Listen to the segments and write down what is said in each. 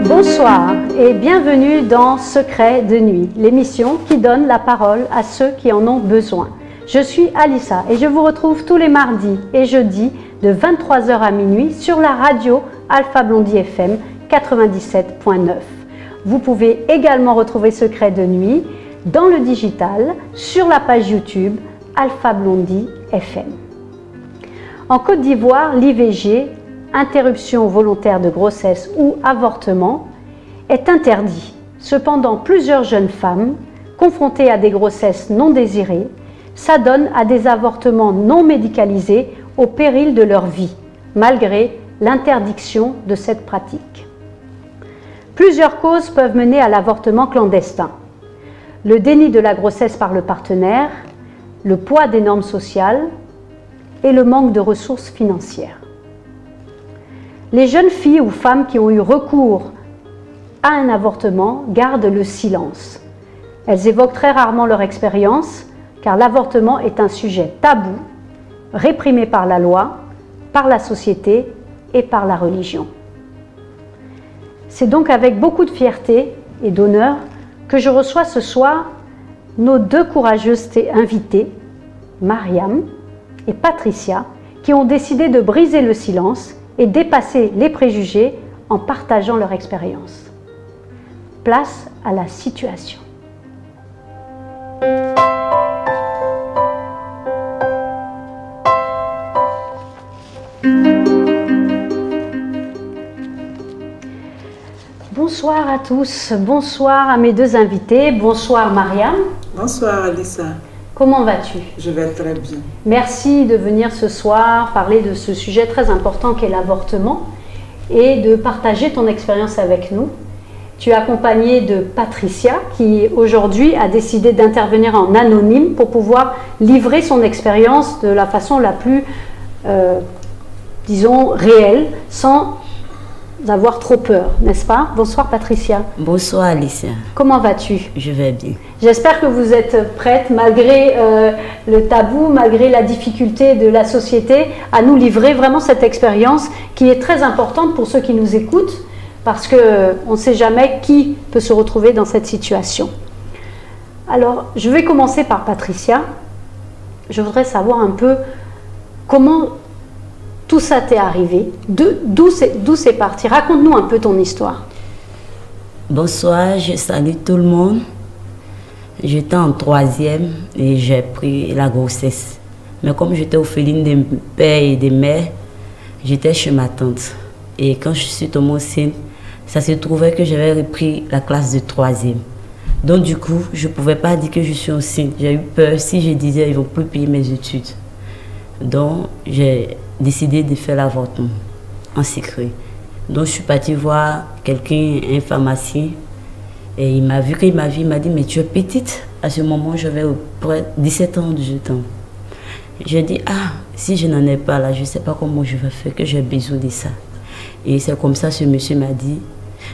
Bonsoir et bienvenue dans Secret de nuit, l'émission qui donne la parole à ceux qui en ont besoin. Je suis Alissa et je vous retrouve tous les mardis et jeudis de 23 h à minuit sur la radio Alpha Blondie FM 97.9. Vous pouvez également retrouver Secret de nuit dans le digital sur la page YouTube Alpha Blondie FM. En Côte d'Ivoire, l'IVG, interruption volontaire de grossesse ou avortement, est interdit. Cependant, plusieurs jeunes femmes, confrontées à des grossesses non désirées, s'adonnent à des avortements non médicalisés au péril de leur vie, malgré l'interdiction de cette pratique. Plusieurs causes peuvent mener à l'avortement clandestin. Le déni de la grossesse par le partenaire, le poids des normes sociales et le manque de ressources financières. Les jeunes filles ou femmes qui ont eu recours à un avortement gardent le silence. Elles évoquent très rarement leur expérience car l'avortement est un sujet tabou, réprimé par la loi, par la société et par la religion. C'est donc avec beaucoup de fierté et d'honneur que je reçois ce soir nos deux courageuses invitées, Mariam et Patricia, qui ont décidé de briser le silence et dépasser les préjugés en partageant leur expérience. Place à la situation. Bonsoir à tous, bonsoir à mes deux invités, bonsoir Mariam. Bonsoir Alissa. Comment vas-tu? Je vais très bien. Merci de venir ce soir parler de ce sujet très important qu'est l'avortement et de partager ton expérience avec nous. Tu es accompagnée de Patricia qui aujourd'hui a décidé d'intervenir en anonyme pour pouvoir livrer son expérience de la façon la plus, disons, réelle, sans avoir trop peur, n'est-ce pas? Bonsoir Patricia. Bonsoir Alicia. Comment vas-tu? Je vais bien. J'espère que vous êtes prête, malgré le tabou, malgré la difficulté de la société, à nous livrer vraiment cette expérience qui est très importante pour ceux qui nous écoutent, parce qu'on ne sait jamais qui peut se retrouver dans cette situation. Alors, je vais commencer par Patricia. Je voudrais savoir un peu comment tout ça t'est arrivé, d'où c'est parti. Raconte-nous un peu ton histoire. Bonsoir, je salue tout le monde. J'étais en 3e et j'ai pris la grossesse. Mais comme j'étais orpheline de père et de mère, j'étais chez ma tante. Et quand je suis tombée enceinte, ça se trouvait que j'avais repris la classe de 3e. Donc du coup, je ne pouvais pas dire que je suis enceinte. J'ai eu peur si je disais qu'ils ne vont plus payer mes études. Donc j'ai décidé de faire l'avortement en secret. Donc je suis partie voir quelqu'un, un pharmacien, et il m'a vu, il m'a dit, mais tu es petite. À ce moment, j'avais près 17 ans, 18 ans. J'ai dit, ah, si je n'en ai pas là, je ne sais pas comment je vais faire, que j'ai besoin de ça. Et c'est comme ça que ce monsieur m'a dit,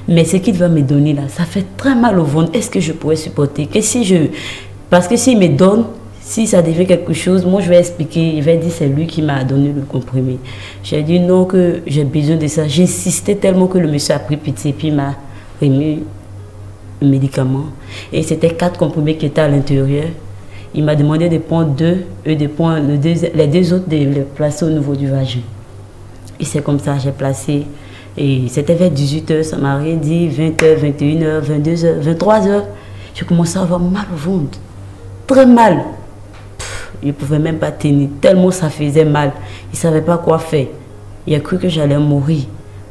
mais ce qu'il va me donner là, ça fait très mal au ventre. Est-ce que je pourrais supporter? Que si je... Parce que s'il me donne, si ça devient quelque chose, moi je vais expliquer, il va dire c'est lui qui m'a donné le comprimé. J'ai dit non, que j'ai besoin de ça. J'insistais tellement que le monsieur a pris pitié, puis m'a remis le médicament. Et c'était 4 comprimés qui étaient à l'intérieur. Il m'a demandé de prendre 2 et de prendre les 2 autres, de les placer au niveau du vagin. Et c'est comme ça que j'ai placé. Et c'était vers 18 h, ça m'a rien dit, 20 h, 21 h, 22 h, 23 h. J'ai commencé à avoir mal au ventre. Très mal. Je ne pouvais même pas tenir, tellement ça faisait mal. Il ne savait pas quoi faire. Il a cru que j'allais mourir.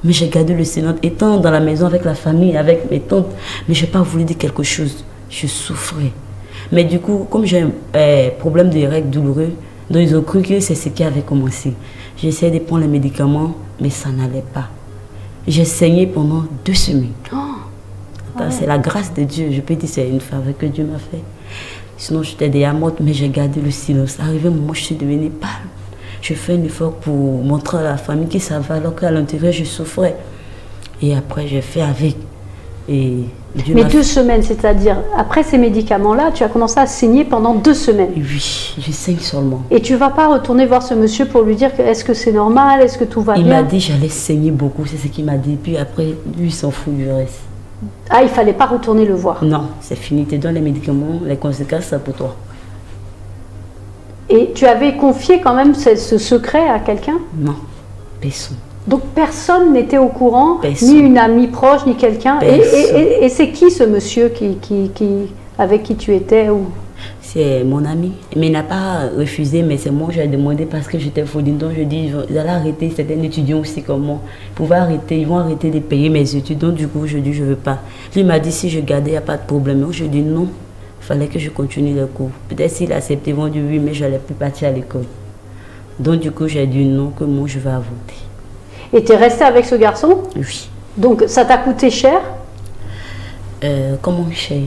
Mais j'ai gardé le silence. Étant dans la maison avec la famille, avec mes tantes, mais je n'ai pas voulu dire quelque chose. Je souffrais. Mais du coup, comme j'ai un problème de règles douloureux, donc ils ont cru que c'est ce qui avait commencé. J'ai essayé de prendre les médicaments, mais ça n'allait pas. J'ai saigné pendant 2 semaines. C'est la grâce de Dieu. Je peux dire que c'est une faveur que Dieu m'a fait. Sinon, j'étais déjà morte, mais j'ai gardé le silence. Arrivé un moment, je suis devenue pâle. Je fais un effort pour montrer à la famille que ça va, alors qu'à l'intérieur, je souffrais. Et après, j'ai fait avec. Et Dieu mais 2 semaines, c'est-à-dire, après ces médicaments-là, tu as commencé à saigner pendant 2 semaines. Oui, je saigne seulement. Et tu ne vas pas retourner voir ce monsieur pour lui dire que est-ce que c'est normal, est-ce que tout va bien? Il m'a dit que j'allais saigner beaucoup, c'est ce qu'il m'a dit. Puis après, lui, il s'en fout du reste. Ah, il ne fallait pas retourner le voir? Non, c'est fini. Tu donnes les médicaments, les conséquences, c'est pour toi. Et tu avais confié quand même ce secret à quelqu'un? Non, personne. Donc personne n'était au courant, Personne. ni une amie proche, ni quelqu'un. Et c'est qui ce monsieur avec qui tu étais ou... C'est mon ami. Mais il n'a pas refusé, mais c'est moi qui ai demandé parce que j'étais folie. Donc je dis, ils allaient arrêter, c'était un étudiant aussi comme moi. Ils pouvaient arrêter, ils vont arrêter de payer mes études. Donc du coup, je dis, je ne veux pas. Lui m'a dit, si je gardais, il n'y a pas de problème. Donc je dis non, il fallait que je continue le cours. Peut-être s'il acceptait, ils vont dire oui, mais je n'allais plus partir à l'école. Donc du coup, j'ai dit non, que moi je vais avorter. Et tu es resté avec ce garçon? Oui. Donc ça t'a coûté cher? Comment cher?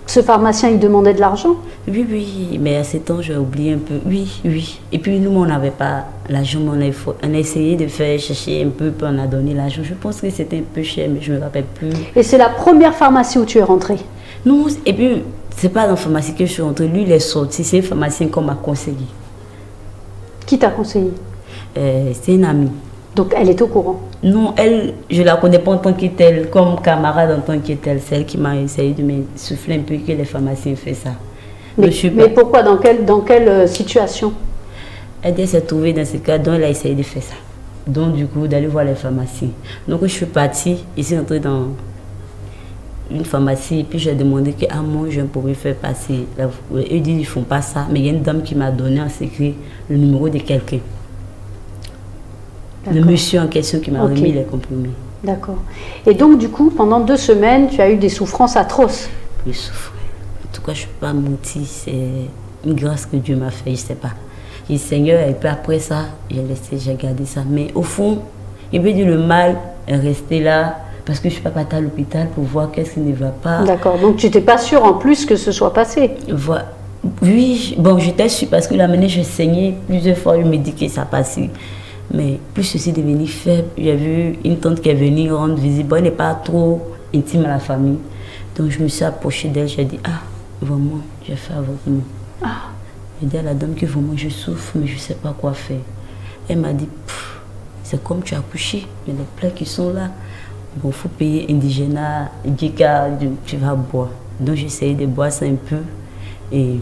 Ce pharmacien, il demandait de l'argent? Oui, oui, mais à ce temps, j'ai oublié un peu. Oui, oui. Et puis nous, on n'avait pas l'argent, on a essayé de faire chercher un peu, puis on a donné l'argent. Je pense que c'était un peu cher, mais je ne me rappelle plus. Et c'est la première pharmacie où tu es rentrée? Non, et puis, c'est pas dans la pharmacie que je suis rentrée. Lui, il est sorti. C'est un pharmacien qu'on m'a conseillé. Qui t'a conseillé? C'est une amie. Donc elle est au courant? Non, elle, je ne la connais pas en tant que telle, comme camarade en tant que telle. C'est elle qui m'a essayé de me souffler un peu que les pharmaciens font ça. Mais pourquoi? Dans quelle situation? Elle s'est trouvée dans ce cas, donc elle a essayé de faire ça. Donc du coup, d'aller voir les pharmaciens. Donc je suis partie, ici entrée dans une pharmacie, et puis j'ai demandé que moi je pourrais faire passer. Eux disent qu'ils ne font pas ça, mais il y a une dame qui m'a donné en secret le numéro de quelqu'un. Le monsieur en question qui m'a remis les comprimés. D'accord. Et donc, du coup, pendant 2 semaines, tu as eu des souffrances atroces? Je souffrais. En tout cas, je ne suis pas mentie. C'est une grâce que Dieu m'a fait, je ne sais pas. J'ai dit, Seigneur, et puis après ça, j'ai gardé ça. Mais au fond, il veut dire le mal est resté là parce que je ne suis pas partie à l'hôpital pour voir qu'est-ce qui ne va pas. D'accord. Donc, tu n'étais pas sûre en plus que ce soit passé? Oui, bon, j'étais sûre parce que la manière je saignais plusieurs fois, je me dis que ça passait. Mais plus ceci est devenu faible, j'ai vu une tante qui est venue rendre visite. Bon, elle n'est pas trop intime à la famille. Donc je me suis approchée d'elle, j'ai dit, ah, vraiment, j'ai fait avortement. Ah. J'ai dit à la dame que vraiment je souffre, mais je ne sais pas quoi faire. Elle m'a dit, c'est comme tu as accouché, mais les plaies qui sont là, bon, il faut payer indigène, tu vas boire. Donc j'ai essayé de boire ça un peu et...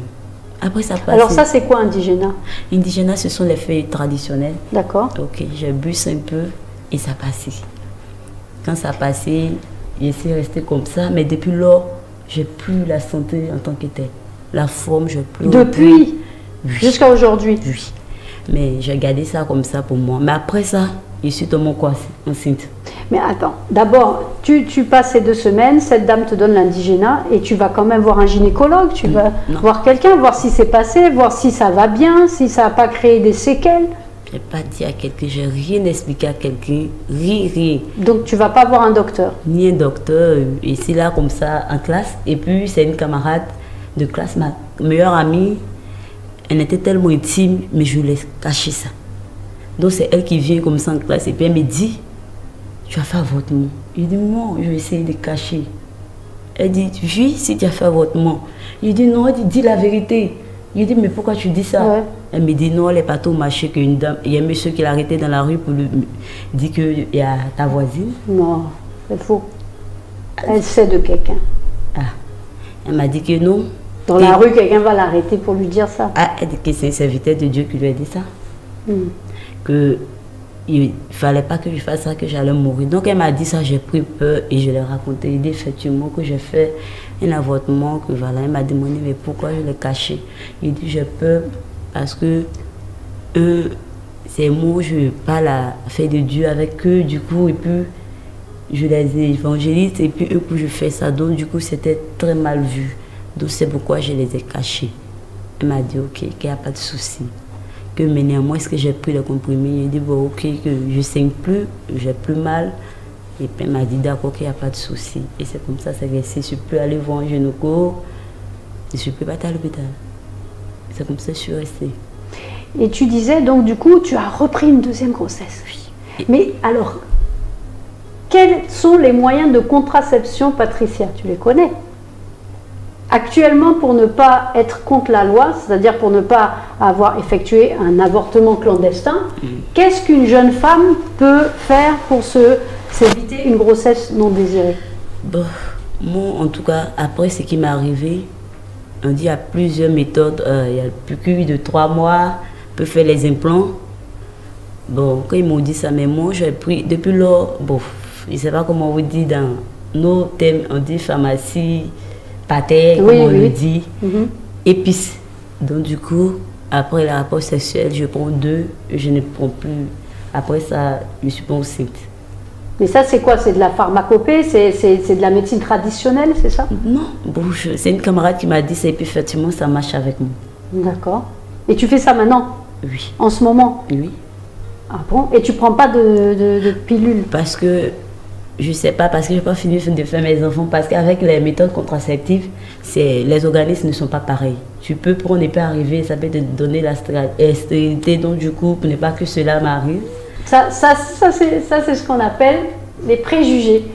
Après, ça passe. Alors ça, c'est quoi indigène? Indigène, ce sont les feuilles traditionnelles. D'accord. Ok, j'ai bu ça un peu et ça passait. Quand ça passait, j'essaie de rester comme ça, mais depuis lors, j'ai plus la santé en tant que telle. La forme, je plus. Depuis oui. Jusqu'à aujourd'hui? Oui. Mais j'ai gardé ça comme ça pour moi. Mais après ça, je suis tombée enceinte. Mais attends, d'abord, tu passes ces 2 semaines, cette dame te donne l'indigénat et tu vas quand même voir un gynécologue, tu vas voir quelqu'un, voir si c'est passé, voir si ça va bien, si ça n'a pas créé des séquelles. Je n'ai pas dit à quelqu'un, je n'ai rien expliqué à quelqu'un, rien. Donc tu ne vas pas voir un docteur? Ni un docteur, ici là comme ça en classe. Et puis c'est une camarade de classe, ma meilleure amie, elle était tellement intime, mais je lui ai caché ça. Donc c'est elle qui vient comme ça en classe et puis elle me dit, tu as fait avortement. Je dis non, je vais essayer de cacher. Elle dit, oui, si tu as fait avortement. Je dis non, elle dit, dis la vérité. Je dis, mais pourquoi tu dis ça? Ouais. Elle me dit non, elle n'est pas trop marché qu'une dame. Il y a un monsieur qui l'a arrêté dans la rue pour lui dire qu'il y a ta voisine. Non, c'est faux. Elle sait de quelqu'un. Ah. Elle m'a dit que non. Dans la rue, quelqu'un va l'arrêter pour lui dire ça. Ah, elle dit que c'est un serviteur de Dieu qui lui a dit ça. Que il ne fallait pas que je fasse ça, que j'allais mourir. Donc elle m'a dit ça, j'ai pris peur et je l'ai raconté. Il dit effectivement que j'ai fait un avortement, que voilà. Elle m'a demandé mais pourquoi je l'ai caché. Il dit j'ai peur parce que ces mots, je parle à faire de Dieu avec eux, du coup, et puis je les évangélise, et puis eux, je fais ça. Donc, du coup, c'était très mal vu. Donc, c'est pourquoi je les ai cachés. Elle m'a dit, ok, qu'il n'y a pas de souci. Que mais néanmoins, est-ce que j'ai pris le comprimé? J'ai dit, bon, ok, que je ne saigne plus, j'ai plus mal. Et puis, elle m'a dit, d'accord, qu'il n'y a pas de souci. Et c'est comme ça, c'est resté. Je ne suis plus allée voir un gynéco, je ne suis plus partie à l'hôpital. C'est comme ça que je suis restée. Et tu disais, donc, du coup, tu as repris une deuxième grossesse. Oui. Mais alors, quels sont les moyens de contraception, Patricia? Tu les connais? Actuellement, pour ne pas être contre la loi, c'est-à-dire pour ne pas avoir effectué un avortement clandestin, qu'est-ce qu'une jeune femme peut faire pour s'éviter une grossesse non désirée? Bon, moi, en tout cas, après ce qui m'est arrivé, on dit qu'il y a plusieurs méthodes. Il y a le PQ de 3 mois, on peut faire les implants. Bon, quand ils m'ont dit ça, mais moi, j'ai pris, depuis lors, bon, je ne sais pas comment on dit dans nos thèmes, on dit pharmacie, pâté, oui, comme on oui. le dit, épices. Donc du coup, après le rapport sexuel, je prends 2, je ne prends plus. Après ça, je suis pas enceinte. Mais ça, c'est quoi? C'est de la pharmacopée? C'est de la médecine traditionnelle, c'est ça? Non, bon, c'est une camarade qui m'a dit ça et puis effectivement, ça marche avec moi. D'accord. Et tu fais ça maintenant? Oui. En ce moment? Oui. Ah bon? Et tu prends pas de pilules? Parce que, je sais pas, parce que je n'ai pas fini de faire mes enfants, parce qu'avec les méthodes contraceptives, les organismes ne sont pas pareils. Tu peux prendre et peut arriver, ça peut te donner la stérilité, donc du coup, pour ne pas que cela m'arrive. Ça c'est ce qu'on appelle les préjugés.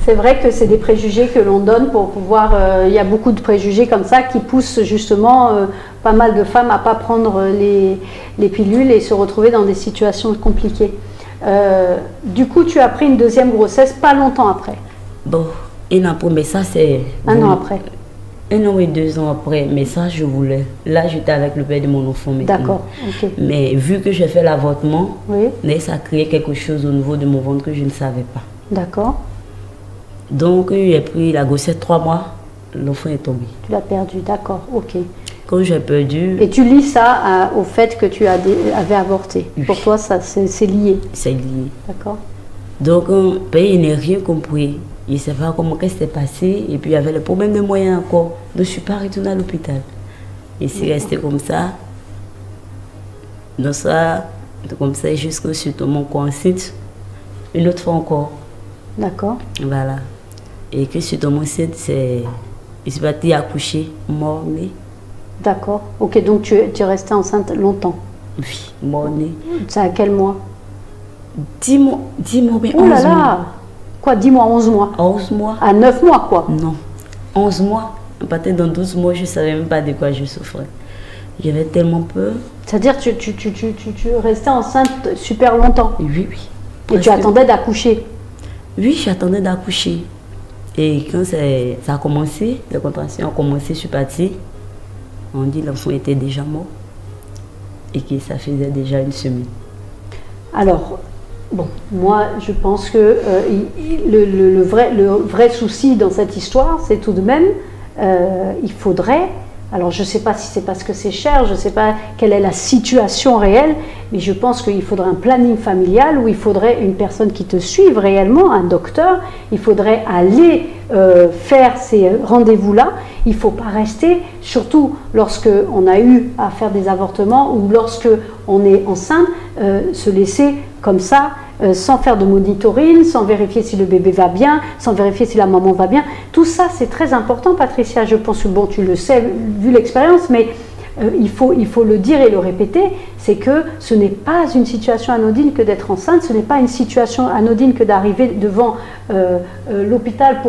C'est vrai que c'est des préjugés que l'on donne pour pouvoir... il y a beaucoup de préjugés comme ça qui poussent justement pas mal de femmes à ne pas prendre les pilules et se retrouver dans des situations compliquées. Du coup, tu as pris une deuxième grossesse pas longtemps après. Bon, un an après, mais ça c'est... Un an après. 1 an et 2 ans après, mais ça je voulais. Là, j'étais avec le père de mon enfant maintenant. D'accord, ok. Mais vu que j'ai fait l'avortement, oui. Ça a créé quelque chose au niveau de mon ventre que je ne savais pas. D'accord. Donc, j'ai pris la grossesse 3 mois, l'enfant est tombé. Tu l'as perdu, d'accord, ok. Quand j'ai perdu... Et tu lis ça au fait que tu avais avorté. Oui. Pour toi, c'est lié. C'est lié. D'accord. Donc, il n'a rien compris. Il ne sait pas comment qu'est-ce qui s'est passé. Et puis, il y avait le problème de moyens encore. Donc, je ne suis pas retournée à l'hôpital. Et c'est resté comme ça. Donc, ça, comme ça, jusqu'à ce que je suis tombée enceinte. Une autre fois encore. D'accord. Voilà. Et que je suis tombée enceinte, je suis partie accoucher, mort-née. D'accord. Ok, donc tu es restée enceinte longtemps? Oui, mort-née. C'est à quel mois? 10 mois, mais 11 mois. Oh là là! Quoi, 10 mois, 11 mois? 11 mois. À 9 mois, quoi? Non, 11 mois. Peut-être dans 12 mois, je ne savais même pas de quoi je souffrais. J'avais tellement peur. C'est-à-dire que tu restais enceinte super longtemps? Oui, oui. Et tu attendais d'accoucher? Oui, j'attendais d'accoucher. Et quand ça a commencé, les contractions ont commencé, je suis partie. On dit que l'enfant était déjà mort et que ça faisait déjà 1 semaine. Alors, bon, moi je pense que le vrai souci dans cette histoire, c'est tout de même, il faudrait, alors je ne sais pas si c'est parce que c'est cher, je ne sais pas quelle est la situation réelle, mais je pense qu'il faudrait un planning familial où il faudrait une personne qui te suive réellement, un docteur, il faudrait aller faire ces rendez-vous-là, il ne faut pas rester, surtout lorsque on a eu à faire des avortements ou lorsque on est enceinte, se laisser comme ça, sans faire de monitoring, sans vérifier si le bébé va bien, sans vérifier si la maman va bien. Tout ça, c'est très important, Patricia. Je pense que, bon, tu le sais, vu l'expérience, mais il faut le dire et le répéter, c'est que ce n'est pas une situation anodine que d'être enceinte, ce n'est pas une situation anodine que d'arriver devant l'hôpital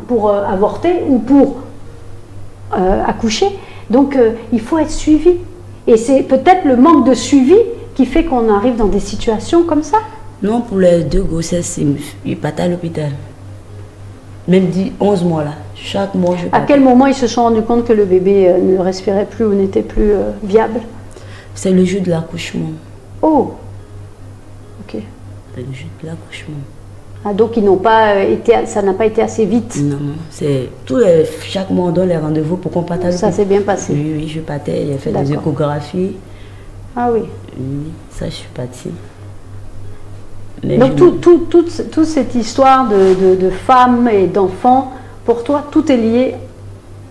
pour avorter ou pour accoucher. Donc, il faut être suivi. Et c'est peut-être le manque de suivi qui fait qu'on arrive dans des situations comme ça. Non, pour les 2 grossesses, il partait à l'hôpital. Même 11 mois là. Chaque mois, je partais. À quel moment ils se sont rendus compte que le bébé ne respirait plus ou n'était plus viable? C'est le jour de l'accouchement. Oh, ok. C'est le jour de l'accouchement. Ah, donc ils n'ont pas ça n'a pas été assez vite. Non, c'est chaque mois on donne les rendez-vous pour qu'on parte à l'hôpital. Ça s'est bien passé. Oui, oui, je partais, j'ai fait des échographies. Ah oui. Oui, ça, je suis partie. Mais Donc toute cette histoire de femmes et d'enfants, pour toi, tout est lié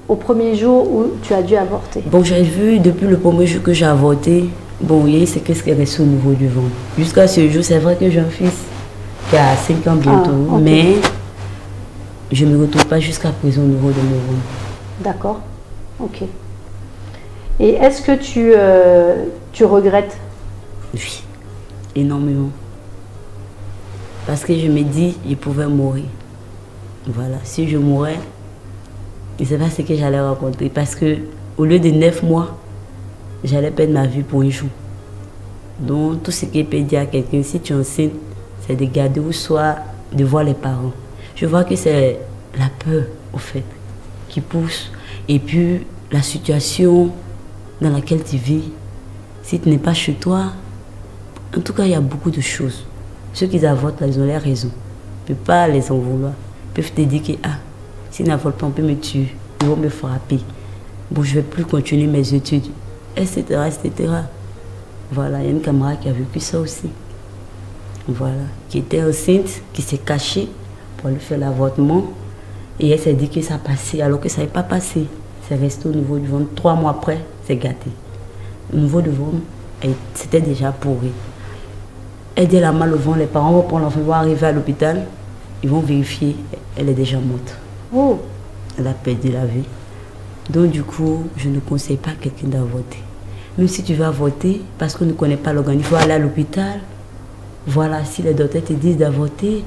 au premier jour où tu as dû avorter. Bon, j'ai vu depuis le premier jour que j'ai avorté, bon, oui, c'est qu'est-ce qui est resté au niveau du ventre. Jusqu'à ce jour, c'est vrai que j'ai un fils qui a 5 ans bientôt, okay. Mais je ne me retrouve pas jusqu'à présent au niveau de mon ventre. D'accord, ok. Et est-ce que tu regrettes? Oui, énormément. Parce que je me dis, je pouvais mourir. Voilà, si je mourais, je ne sais pas ce que j'allais rencontrer. Parce que au lieu de 9 mois, j'allais perdre ma vie pour un jour. Donc, tout ce qui peut dire à quelqu'un, si tu es enceinte, c'est de garder ou soit de voir les parents. Je vois que c'est la peur, au fait, qui pousse. Et puis, la situation dans laquelle tu vis, si tu n'es pas chez toi, en tout cas, il y a beaucoup de choses. Ceux qui avortent, ils ont leur raison. On ne peut pas les en vouloir. Ils peuvent te dire que, s'ils n'avortent pas, on peut me tuer. Ils vont me frapper. Bon, je ne vais plus continuer mes études, etc., etc. Voilà, il y a une camarade qui a vécu ça aussi. Voilà, qui était enceinte, qui s'est cachée pour aller faire l'avortement. Et elle s'est dit que ça passait, alors que ça n'avait pas passé. C'est resté au niveau du ventre. 3 mois après, c'est gâté. Au niveau du ventre, c'était déjà pourri. Elle dit elle a mal au ventre, les parents vont prendre l'enfant, vont arriver à l'hôpital, ils vont vérifier, elle est déjà morte. Oh. Elle a perdu la vie. Donc du coup, je ne conseille pas à quelqu'un d'avorter. Même si tu veux avorter, parce qu'on ne connaît pas l'organisme, il faut aller à l'hôpital. Voilà, si les docteurs te disent d'avorter,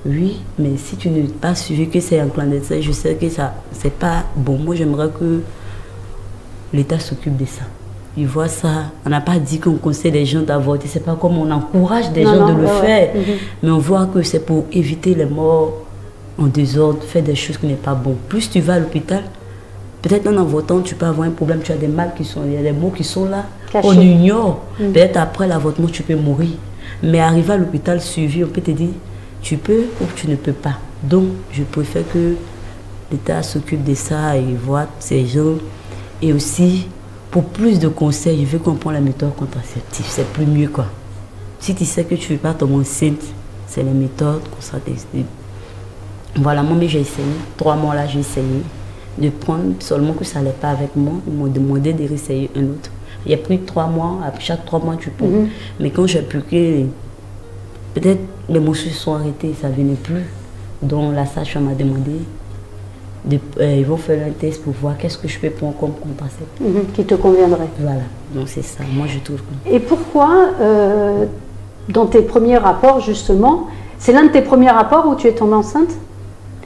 oui, mais si tu n'es pas suivi que c'est un clandestin, je sais que ça, c'est pas bon. Moi, j'aimerais que l'État s'occupe de ça. Ils voient ça. On n'a pas dit qu'on conseille les gens d'avorter. C'est pas comme on encourage des gens de le faire. Mais on voit que c'est pour éviter les morts en désordre, faire des choses qui n'est pas bon. Plus tu vas à l'hôpital, peut-être en avortant, tu peux avoir un problème. Tu as des mal qui sont, il y a des mots qui sont là. Cachés. On ignore. Peut-être après l'avortement, tu peux mourir. Mais arriver à l'hôpital suivi, on peut te dire, tu peux ou tu ne peux pas. Donc, je préfère que l'État s'occupe de ça et voit ces gens. Et aussi, pour plus de conseils, je veux qu'on prenne la méthode contraceptive. C'est plus mieux, quoi. Si tu sais que tu ne veux pas tomber enceinte, c'est la méthode contraceptive. Voilà, moi, j'ai essayé. 3 mois là, j'ai essayé de prendre, seulement que ça n'allait pas avec moi. Ils m'ont demandé de réessayer un autre. Il y a pris 3 mois, après chaque 3 mois, tu prends. Mais quand j'ai pu que, peut-être les morsures sont arrêtées, ça ne venait plus. Donc la sage-femme m'a demandé, ils vont faire un test pour voir qu'est-ce que je peux prendre comme contraceptif. Qui te conviendrait. Voilà, donc c'est ça, moi je trouve. Et pourquoi, dans tes premiers rapports justement, c'est l'un de tes premiers rapports où tu es tombée enceinte?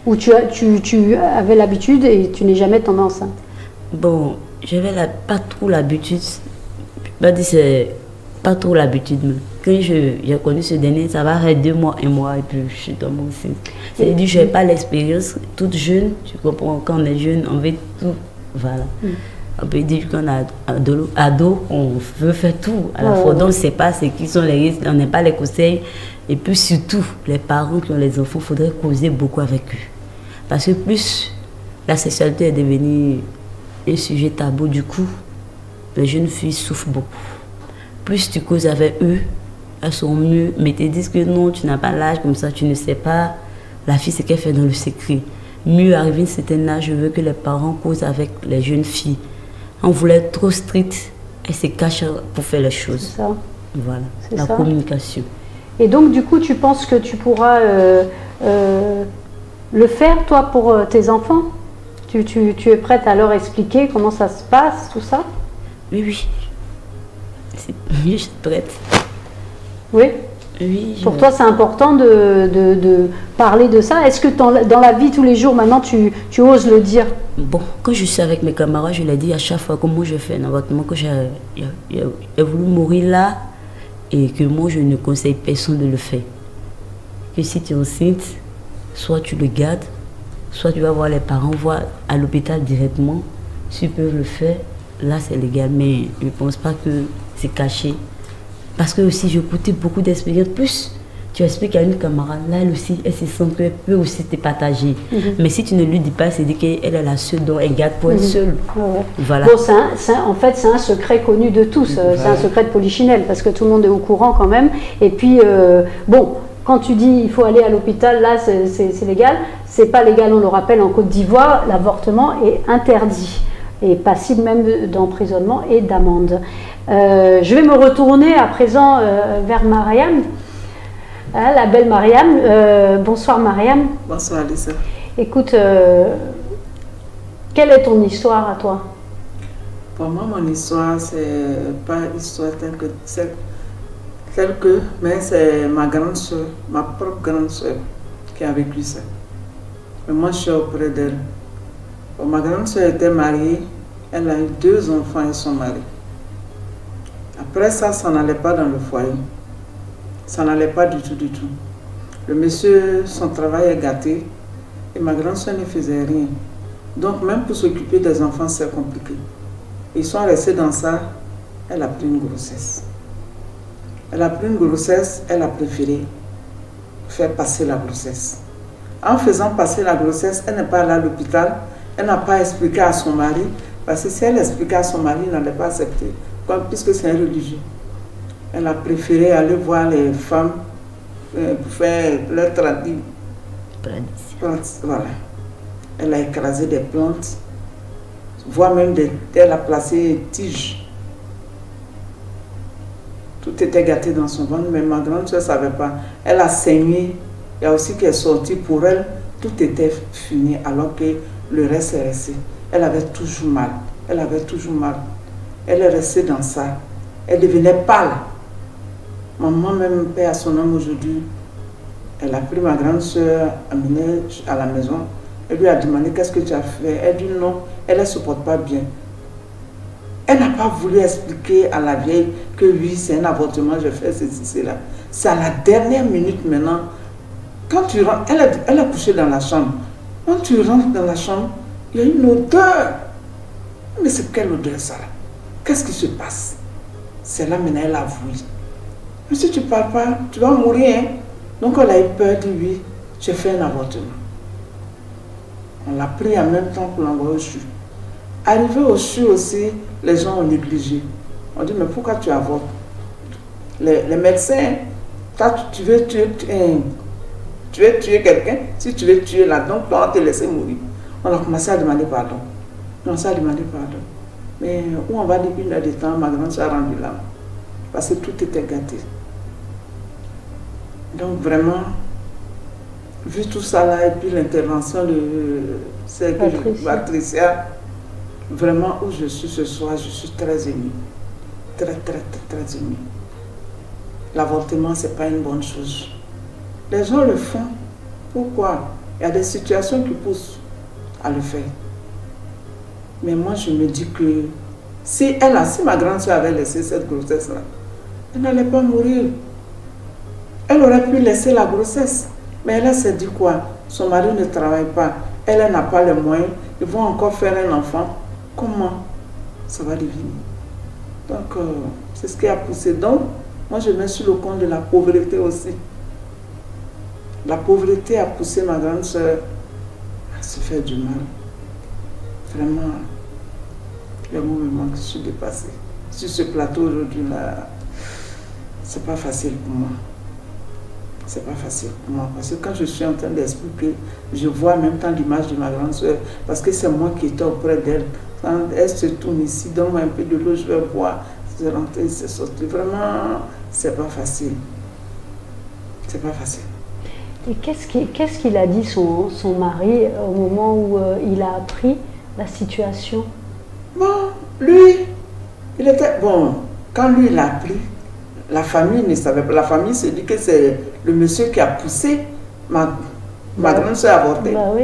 Ou tu avais l'habitude et tu n'es jamais tombée enceinte? Bon, j'avais pas trop l'habitude, pas dire c'est pas trop l'habitude. Quand j'ai connu ce dernier, ça va faire 2 mois, 1 mois et puis je suis tombée enceinte. C'est-à-dire je n'ai pas l'expérience, toute jeune, tu comprends, quand on est jeune, on veut tout, voilà. On peut dire qu'on a ado, on veut faire tout à la fois, donc on ne sait pas ce qui sont les risques, on n'a pas les conseils. Et puis surtout, les parents qui ont les enfants, il faudrait causer beaucoup avec eux. Parce que plus la sexualité est devenue un sujet tabou, du coup, les jeunes filles souffrent beaucoup. Plus tu causes avec eux, elles sont mieux, mais te disent que non, tu n'as pas l'âge, comme ça, tu ne sais pas la fille ce qu'elle fait dans le secret. Mieux arriver à un certain âge, je veux que les parents causent avec les jeunes filles. On voulait être trop strict, elles se cachent pour faire les choses. C'est ça. Voilà, la communication. Et donc, du coup, tu penses que tu pourras le faire, toi, pour tes enfants? Tu es prête à leur expliquer comment ça se passe, tout ça? Oui, oui. Oui, je suis prête. Oui? Oui. Pour toi, c'est important de parler de ça. Est-ce que dans la vie tous les jours, maintenant, tu oses le dire? Bon, quand je suis avec mes camarades, je leur dis à chaque fois que moi je fais un avortement, que j'ai voulu mourir là et que moi je ne conseille personne de le faire. Que si tu es enceinte, soit tu le gardes, soit tu vas voir les parents, voir à l'hôpital directement. S'ils peuvent le faire, là c'est légal, mais je ne pense pas que c'est caché. Parce que aussi j'ai écouté beaucoup d'expériences. Plus tu expliques à une camarade, là, elle aussi, elle se sent qu'elle peut aussi te partager. Mais si tu ne lui dis pas, c'est dire qu'elle est la seule dont elle garde pour elle seule. Voilà. Bon, en fait, c'est un secret connu de tous. Voilà. C'est un secret de Polichinelle, parce que tout le monde est au courant quand même. Et puis, bon, quand tu dis il faut aller à l'hôpital, là, c'est légal. C'est pas légal, on le rappelle, en Côte d'Ivoire, l'avortement est interdit et passible même d'emprisonnement et d'amende. Je vais me retourner à présent vers Mariam. La belle Mariam. Bonsoir Mariam. Bonsoir Alissa. Écoute, quelle est ton histoire à toi? Pour moi, mon histoire, c'est pas une histoire telle que, mais c'est ma grande soeur, ma propre grande soeur qui a vécu ça. Mais moi, je suis auprès d'elle. Bon, ma grande soeur était mariée, elle a eu 2 enfants et son mari. Après ça n'allait pas dans le foyer. Ça n'allait pas du tout, du tout. Le monsieur, son travail est gâté et ma grande soeur ne faisait rien. Donc même pour s'occuper des enfants, c'est compliqué. Ils sont restés dans ça, elle a pris une grossesse. Elle a pris une grossesse, elle a préféré faire passer la grossesse. En faisant passer la grossesse, elle n'est pas allée à l'hôpital, elle n'a pas expliqué à son mari, parce que si elle expliquait à son mari, il n'allait pas accepter, puisque c'est un religieux. Elle a préféré aller voir les femmes pour faire leur tradition. Voilà. Elle a écrasé des plantes, voire même elle a placé tiges. Tout était gâté dans son ventre, mais ma grande soeur ne savait pas. Elle a saigné, il y a aussi qui est sorti pour elle, tout était fini alors que le reste est resté. Elle avait toujours mal, elle avait toujours mal. Elle est restée dans ça, elle devenait pâle. Maman, même père à son nom aujourd'hui, elle a pris ma grande soeur, amenée à la maison. Elle lui a demandé qu'est-ce que tu as fait. Elle dit non, elle ne supporte pas bien. Elle n'a pas voulu expliquer à la vieille que oui, c'est un avortement, je fais ceci, cela. C'est à la dernière minute maintenant. Quand tu rentres, elle a couché dans la chambre. Quand tu rentres dans la chambre, il y a une odeur. Mais c'est quelle odeur ça? Qu'est-ce qui se passe? C'est là maintenant elle a avoué. Mais si tu ne parles pas, tu vas mourir. Hein? Donc elle a eu peur, dit oui, j'ai fait un avortement. On l'a pris en même temps pour l'envoyer au CHU. Arrivé au CHU aussi, les gens ont négligé. On dit, mais pourquoi tu avortes? Les médecins, tu veux tuer quelqu'un, si tu veux tuer là, donc on va te laisser mourir. On a commencé à demander pardon. Mais où on va dire 1 heure de temps, ma grande soeur a rendu là. Parce que tout était gâté. Donc vraiment, vu tout ça là, et puis l'intervention de Patricia, vraiment où je suis ce soir, je suis très émue. Très émue. L'avortement, ce n'est pas une bonne chose. Les gens le font. Pourquoi? Il y a des situations qui poussent à le faire. Mais moi, je me dis que si ma grande soeur avait laissé cette grossesse-là, elle n'allait pas mourir. Elle aurait pu laisser la grossesse. Mais elle s'est dit quoi? Son mari ne travaille pas. Elle n'a pas les moyens. Ils vont encore faire un enfant. Comment ça va devenir? Donc, c'est ce qui a poussé. Donc, moi, je mets sur le compte de la pauvreté aussi. La pauvreté a poussé ma grande soeur à se faire du mal. Vraiment, les mots me manquent, je suis dépassée. Sur ce plateau aujourd'hui, là, c'est pas facile pour moi. C'est pas facile pour moi. Parce que quand je suis en train d'expliquer, je vois en même temps l'image de ma grande soeur. Parce que c'est moi qui étais auprès d'elle. Quand elle se tourne ici, donne-moi un peu de l'eau, je vais boire. C'est rentré, c'est sorti. Vraiment, c'est pas facile. C'est pas facile. Et qu'est-ce qu'il a dit son mari au moment où il a appris la situation? Bon, lui, il était... Bon, quand lui, il a appris, la famille ne savait pas. La famille se dit que c'est le monsieur qui a poussé ma grande soeur à avorter. Bah oui.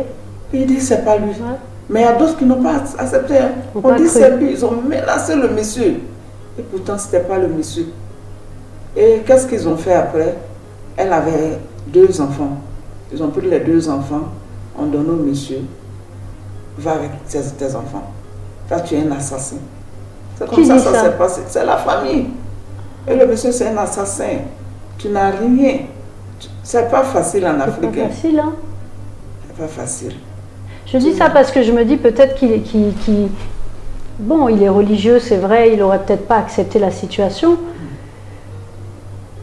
Il dit que c'est pas lui. Ouais. Mais il y a d'autres qui n'ont pas accepté. On dit que c'est lui. Ils ont menacé le monsieur. Et pourtant, ce n'était pas le monsieur. Et qu'est-ce qu'ils ont fait après? Elle avait 2 enfants. Ils ont pris les 2 enfants, on donne au monsieur. Va avec tes enfants. Là, tu es un assassin. C'est comme ça s'est passé. C'est la famille. Et le monsieur, c'est un assassin. Tu n'as rien. C'est pas facile en Afrique. C'est pas facile, hein? C'est pas facile. Je dis ça parce que je me dis peut-être bon, il est religieux, c'est vrai, il n'aurait peut-être pas accepté la situation.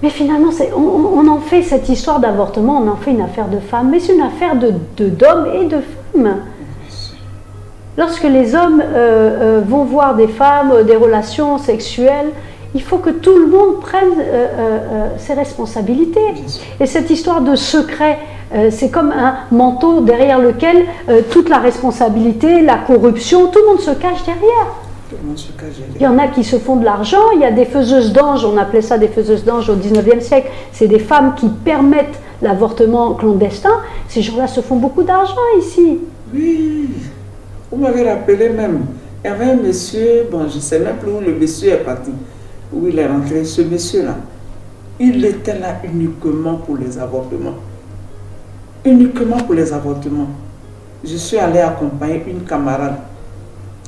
Mais finalement, on en fait cette histoire d'avortement, on en fait une affaire de femmes, mais c'est une affaire d'hommes et de femmes. Lorsque les hommes vont voir des femmes, des relations sexuelles, il faut que tout le monde prenne ses responsabilités. Et cette histoire de secret, c'est comme un manteau derrière lequel toute la responsabilité, la corruption, tout le monde se cache derrière. Il y en a qui se font de l'argent, il y a des faiseuses d'anges, on appelait ça des faiseuses d'anges au 19e siècle, c'est des femmes qui permettent l'avortement clandestin. Ces gens-là se font beaucoup d'argent ici. Oui, vous m'avez rappelé même, il y avait un monsieur, bon je ne sais même plus où le monsieur est parti, où il est rentré, ce monsieur-là, il était là uniquement pour les avortements. Uniquement pour les avortements. Je suis allée accompagner une camarade.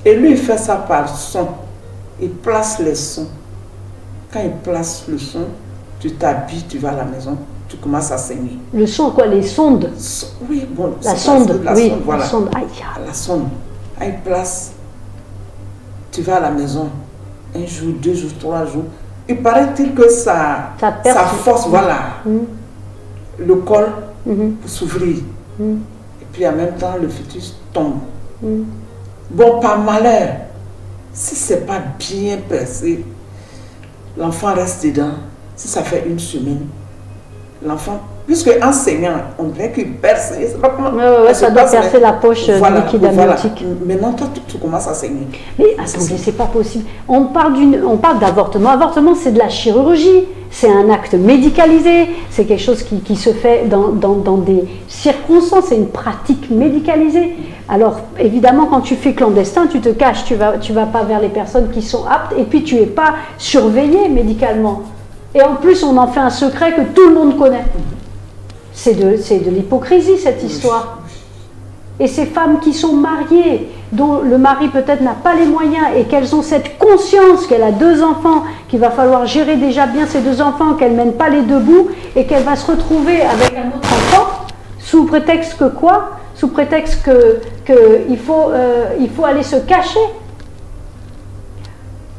Et lui, il fait ça par son. Il place les sons. Quand il place le son, tu t'habilles, tu vas à la maison, tu commences à saigner. Le son, quoi? Les sondes? Oui, bon. La sonde, la oui. sonde, voilà. La sonde. Aïe. La sonde. Quand il place, tu vas à la maison. Un jour, 2 jours, 3 jours. Il paraît-il que ça force, voilà, le col pour s'ouvrir. Et puis en même temps, le fœtus tombe. Bon, par malheur, si ce n'est pas bien percé, l'enfant reste dedans. Si ça fait 1 semaine, l'enfant, puisque en saignant, on dirait qu'il perce. Ça doit percer la poche du liquide amniotique. Maintenant, toi, tu commences à saigner. Mais attendez, c'est pas possible. On parle d'avortement. Avortement, c'est de la chirurgie. C'est un acte médicalisé. C'est quelque chose qui se fait dans des circonstances. C'est une pratique médicalisée. Alors, évidemment, quand tu fais clandestin, tu te caches. Tu vas pas vers les personnes qui sont aptes. Et puis, tu n'es pas surveillé médicalement. Et en plus, on en fait un secret que tout le monde connaît. C'est de l'hypocrisie, cette histoire. Et ces femmes qui sont mariées, dont le mari peut-être n'a pas les moyens et qu'elles ont cette conscience qu'elle a 2 enfants, qu'il va falloir gérer déjà bien ces 2 enfants, qu'elle ne mène pas les 2 bouts et qu'elle va se retrouver avec un autre enfant, sous prétexte que quoi? Sous prétexte qu'il faut aller se cacher.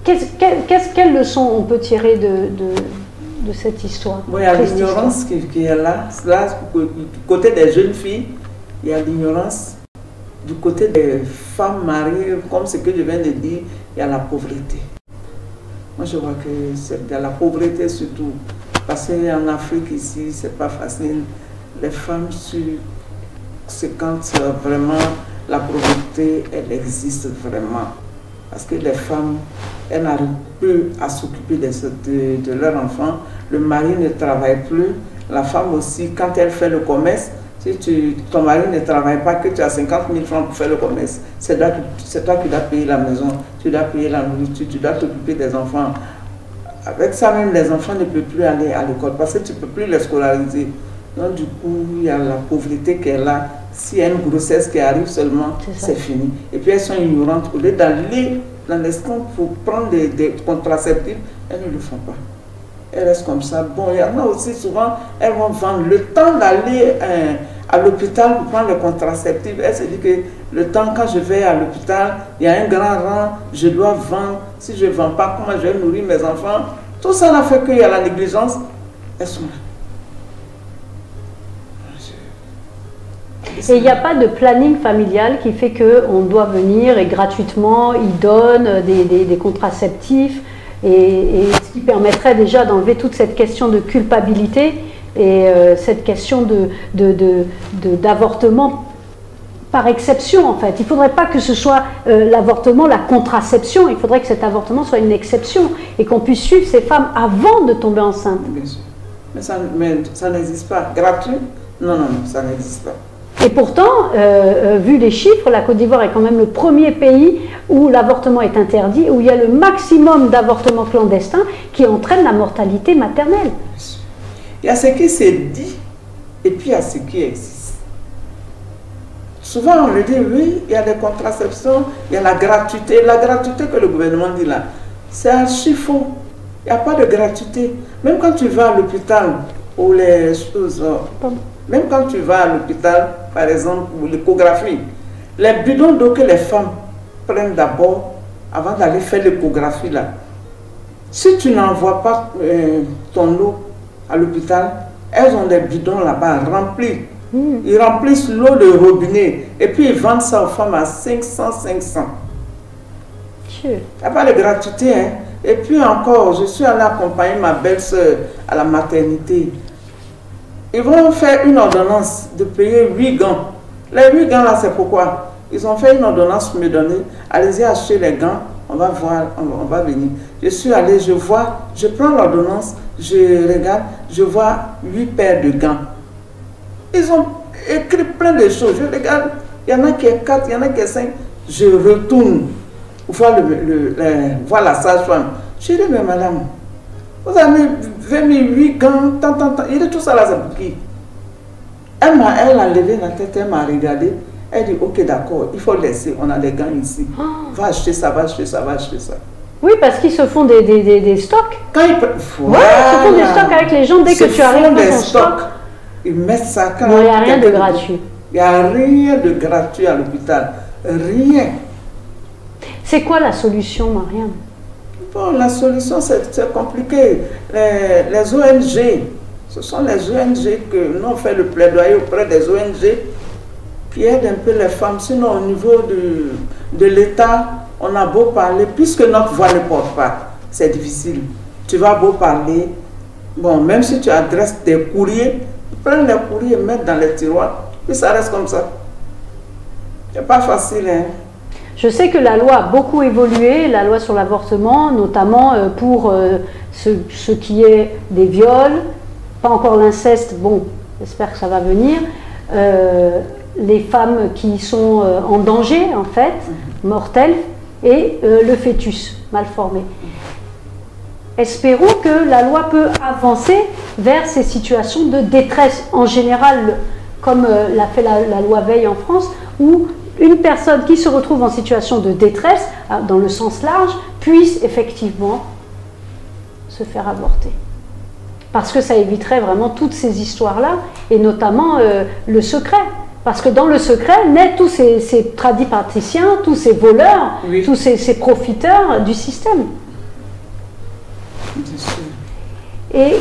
Quelle leçon on peut tirer de cette histoire? Bon, il y a l'ignorance qui est là. Là, du côté des jeunes filles, il y a l'ignorance. Du côté des femmes mariées, comme ce que je viens de dire, il y a la pauvreté. Moi, je vois que c'est de la pauvreté surtout. Parce qu'en Afrique, ici, c'est pas facile. Les femmes, c'est quand vraiment la pauvreté, elle existe vraiment. Parce que les femmes, elles n'arrivent plus à s'occuper de leurs enfants. Le mari ne travaille plus. La femme aussi, quand elle fait le commerce, si ton mari ne travaille pas, que tu as 50 000 francs pour faire le commerce, c'est toi qui dois payer la maison, tu dois payer la nourriture, tu dois t'occuper des enfants. Avec ça même, les enfants ne peuvent plus aller à l'école parce que tu ne peux plus les scolariser. Donc du coup, il y a la pauvreté qui est là. S'il y a une grossesse qui arrive seulement, c'est fini. Et puis elles sont ignorantes. Au lieu d'aller dans les stands pour prendre des contraceptifs, elles ne le font pas. Elles restent comme ça. Bon, il y en a aussi souvent, elles vont vendre. Le temps d'aller à l'hôpital pour prendre le contraceptif, elles se disent que le temps quand je vais à l'hôpital, il y a un grand rang, je dois vendre. Si je ne vends pas, comment je vais nourrir mes enfants? Tout ça n'a fait qu'il y a la négligence. Elles sont là. Et il n'y a pas de planning familial qui fait qu'on doit venir et gratuitement, ils donnent des contraceptifs et ce qui permettrait déjà d'enlever toute cette question de culpabilité et cette question d'avortement par exception en fait. Il ne faudrait pas que ce soit l'avortement, la contraception, il faudrait que cet avortement soit une exception et qu'on puisse suivre ces femmes avant de tomber enceinte. Bien sûr. Mais ça n'existe pas. Gratuit? Non, ça n'existe pas. Et pourtant, vu les chiffres, la Côte d'Ivoire est quand même le premier pays où l'avortement est interdit, où il y a le maximum d'avortements clandestins qui entraînent la mortalité maternelle. Il y a ce qui s'est dit et puis il y a ce qui existe. Souvent on le dit, oui, il y a des contraceptions, il y a la gratuité. La gratuité que le gouvernement dit là, c'est archi faux. Il n'y a pas de gratuité. Même quand tu vas à l'hôpital ou les choses. Même quand tu vas à l'hôpital, par exemple, pour l'échographie, les bidons d'eau que les femmes prennent d'abord avant d'aller faire l'échographie là. Si tu n'envoies pas ton eau à l'hôpital, elles ont des bidons là-bas remplis. Ils remplissent l'eau de robinet et puis ils vendent ça aux femmes à 500. Il n'y a pas de gratuité. Hein? Et puis encore, je suis allée accompagner ma belle-sœur à la maternité. Ils vont faire une ordonnance de payer 8 gants. Les 8 gants là, c'est pourquoi? Ils ont fait une ordonnance pour me donner. Allez-y acheter les gants, on va voir, on va venir. Je suis allée, je vois, je prends l'ordonnance, je regarde, je vois 8 paires de gants. Ils ont écrit plein de choses. Je regarde, il y en a qui est 4, il y en a qui est 5. Je retourne voir, voir la sage-femme. Je dis, mais madame, vous avez mis 8 gants, tant. Il dit tout ça là, c'est pour qui? Elle a levé la tête, elle m'a regardé. Elle dit, ok, d'accord, il faut laisser, on a les gants ici. Va acheter ça, va acheter ça, va acheter ça. Oui, parce qu'ils se font des stocks. Quand ils se font des stocks avec les gens dès que tu arrives dans ton stock. Ils mettent ça quand il n'y a rien de gratuit. Il n'y a rien de gratuit à l'hôpital. Rien. C'est quoi la solution, Mariam? Bon, la solution, c'est compliqué. Les ONG, ce sont les ONG que nous on fait le plaidoyer auprès des ONG qui aident un peu les femmes. Sinon, au niveau de l'État, on a beau parler, puisque notre voix ne porte pas, c'est difficile. Tu vas beau parler, bon, même si tu adresses des courriers, prends les courriers et mettre dans les tiroirs, puis ça reste comme ça. C'est pas facile, hein. Je sais que la loi a beaucoup évolué, la loi sur l'avortement, notamment pour ce qui est des viols, pas encore l'inceste, bon, j'espère que ça va venir, les femmes qui sont en danger, en fait, mortelles, et le fœtus mal formé. Espérons que la loi peut avancer vers ces situations de détresse en général, comme l'a fait la loi Veil en France, où une personne qui se retrouve en situation de détresse, dans le sens large, puisse effectivement se faire avorter. Parce que ça éviterait vraiment toutes ces histoires-là, et notamment le secret. Parce que dans le secret naissent tous ces tradipraticiens, tous ces voleurs, oui, tous ces profiteurs du système. Et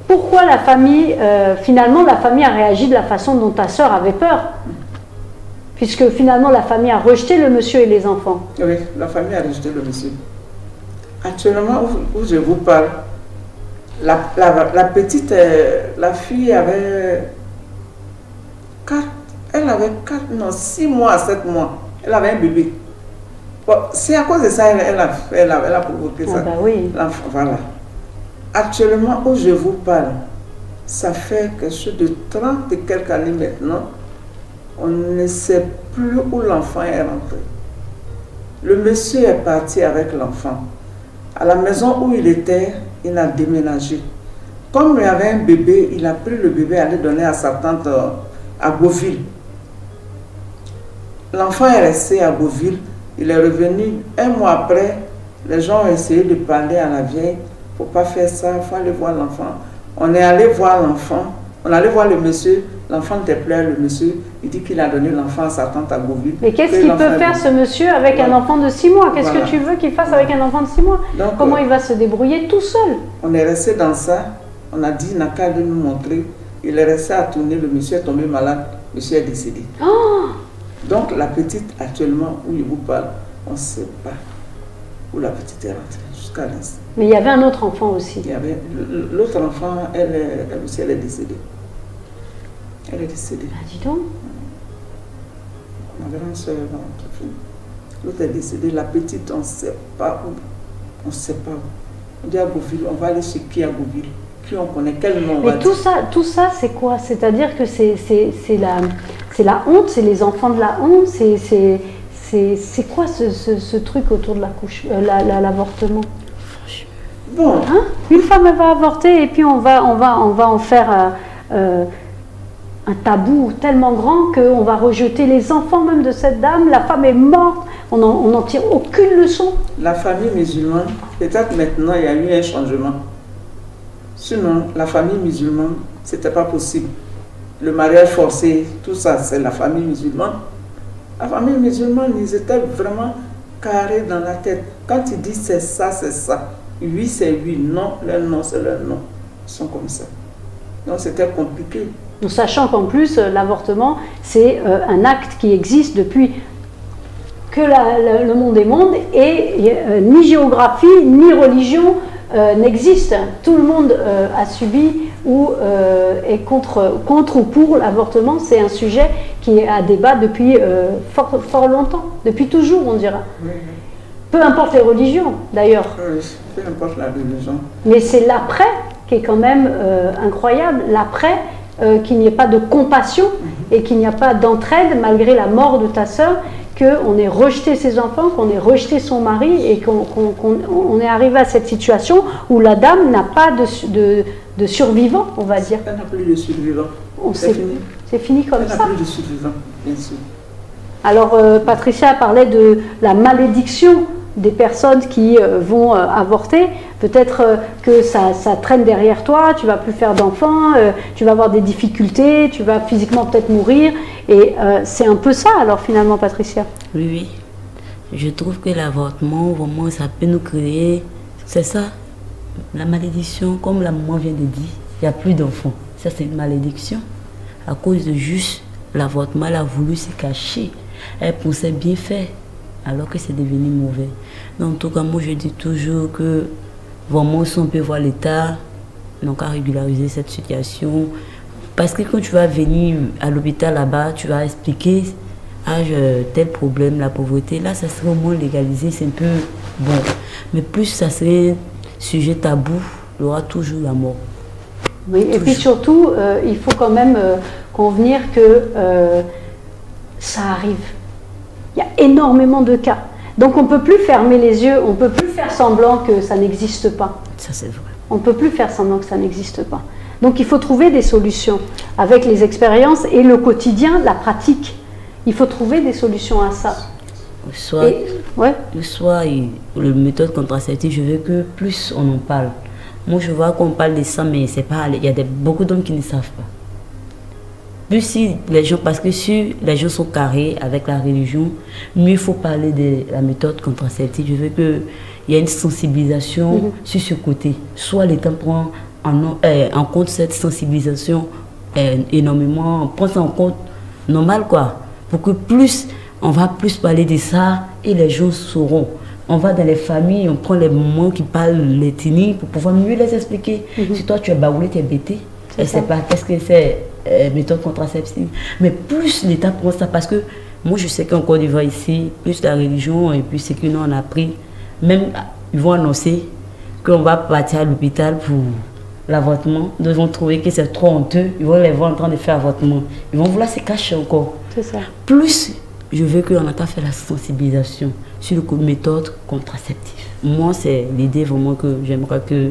pourquoi la famille, finalement, la famille a réagi de la façon dont ta sœur avait peur? Puisque finalement, la famille a rejeté le monsieur et les enfants. Oui, la famille a rejeté le monsieur. Actuellement, où je vous parle, la petite, la fille avait 6 mois à 7 mois. Elle avait un bébé. Bon, c'est à cause de ça elle a provoqué ça. Bah oui. Voilà. Actuellement, où je vous parle, ça fait quelque chose de 30 et quelques années maintenant. On ne sait plus où l'enfant est rentré. Le monsieur est parti avec l'enfant. À la maison où il était, il a déménagé. Comme il avait un bébé, il a pris le bébé et allé donner à sa tante à Beauville. L'enfant est resté à Beauville. Il est revenu 1 mois après. Les gens ont essayé de parler à la vieille. Il ne faut pas faire ça, il faut aller voir l'enfant. On est allé voir l'enfant. On allait voir le monsieur. L'enfant n'était plus là, le monsieur. Il dit qu'il a donné l'enfant à sa tante à Beauville. Mais qu'est-ce qu'il peut faire ce monsieur avec un enfant de 6 mois? Qu'est-ce que tu veux qu'il fasse avec un enfant de 6 mois? Donc, comment il va se débrouiller tout seul? On est resté dans ça. On a dit, il n'a qu'à nous montrer. Il est resté à tourner. Le monsieur est tombé malade. Le monsieur est décédé. Oh! Donc la petite, actuellement, où je vous parle, on ne sait pas où la petite est rentrée jusqu'à l'instant. Mais il y avait un autre enfant aussi. Il y avait l'autre enfant, elle aussi, elle est décédée. Elle est décédée. Ah, dis donc. Ma grande soeur, l'autre est décédée. La petite, on ne sait pas où. On ne sait pas où. On dit à Beauville, on va aller chez qui à Beauville? Qui on connaît? Quel nom? Mais tout ça, c'est quoi? C'est-à-dire que c'est la honte, c'est les enfants de la honte, c'est quoi ce truc autour de l'avortement? Bon. Hein? Une femme elle va avorter et puis on va en faire un tabou tellement grand qu'on va rejeter les enfants même de cette dame. La femme est morte, on n'en tire aucune leçon. La famille musulmane, peut-être maintenant il y a eu un changement. Sinon, la famille musulmane, c'était pas possible. Le mariage forcé, tout ça, c'est la famille musulmane. La famille musulmane, ils étaient vraiment carrés dans la tête. Quand ils disent c'est ça, c'est ça. Oui, c'est oui. Non, leur non, c'est leur non. Ils sont comme ça. Donc, c'était compliqué. Nous sachant qu'en plus, l'avortement, c'est un acte qui existe depuis que le monde est monde et ni géographie, ni religion n'existe. Tout le monde a subi ou est contre ou pour l'avortement. C'est un sujet qui est à débat depuis fort longtemps, depuis toujours, on dira. Oui. Peu importe les religions, d'ailleurs. Oui, peu importe la religion. Mais c'est l'après qui est quand même incroyable. L'après, qu'il n'y ait pas de compassion et qu'il n'y a pas d'entraide malgré la mort de ta sœur, qu'on ait rejeté ses enfants, qu'on ait rejeté son mari et qu'on est arrivé à cette situation où la dame n'a pas de survivant, on va dire. Elle n'a plus de survivant. C'est fini. C'est fini comme ça. Elle n'a plus de survivant, bien sûr. Alors, Patricia parlait de la malédiction des personnes qui vont avorter. Peut-être que ça traîne derrière toi, tu vas plus faire d'enfants, tu vas avoir des difficultés, tu vas physiquement peut-être mourir. Et c'est un peu ça alors finalement, Patricia. Oui, oui. Je trouve que l'avortement, vraiment, ça peut nous créer, c'est ça, la malédiction, comme la maman vient de dire, il n'y a plus d'enfants. Ça, c'est une malédiction. À cause de juste l'avortement, elle a voulu se cacher. Elle pensait bien faire, alors que c'est devenu mauvais. Donc, en tout cas, moi, je dis toujours que, vraiment, si on peut voir l'État, donc à régulariser cette situation. Parce que quand tu vas venir à l'hôpital là-bas, tu vas expliquer, tel problème, la pauvreté. Là, ça serait au moins légalisé, c'est un peu bon. Mais plus ça serait sujet tabou, il y aura toujours la mort. Oui, toujours. Et puis surtout, il faut quand même convenir que ça arrive. Il y a énormément de cas. Donc on ne peut plus fermer les yeux, on ne peut plus faire semblant que ça n'existe pas. Ça c'est vrai. On ne peut plus faire semblant que ça n'existe pas. Donc il faut trouver des solutions avec les expériences et le quotidien, la pratique. Il faut trouver des solutions à ça. Soit le méthode contraceptive, je veux que plus on en parle. Moi je vois qu'on parle de ça, mais c'est pas, il y a beaucoup d'hommes qui ne savent pas. Plus si les gens, parce que si les gens sont carrés avec la religion, mieux il faut parler de la méthode contraceptive. Je veux qu'il y ait une sensibilisation sur ce côté. Soit l'État prend en compte cette sensibilisation énormément, prend ça en compte normal quoi. Pour que plus, on va plus parler de ça et les gens sauront. On va dans les familles, on prend les moments qui parlent l'ethnie pour pouvoir mieux les expliquer. Si toi tu es baoulé, tu es bêté. Et c'est pas qu'est-ce que c'est méthode contraceptive. Mais plus l'État prend ça, parce que moi je sais qu'en Côte d'Ivoire ici, plus la religion et puis ce que nous on a appris, même ils vont annoncer qu'on va partir à l'hôpital pour l'avortement. Ils vont trouver que c'est trop honteux, ils vont les voir en train de faire avortement. Ils vont vouloir se cacher encore. C'est ça. Plus je veux qu'on a pas fait la sensibilisation sur la méthode contraceptive. Moi c'est l'idée vraiment que j'aimerais que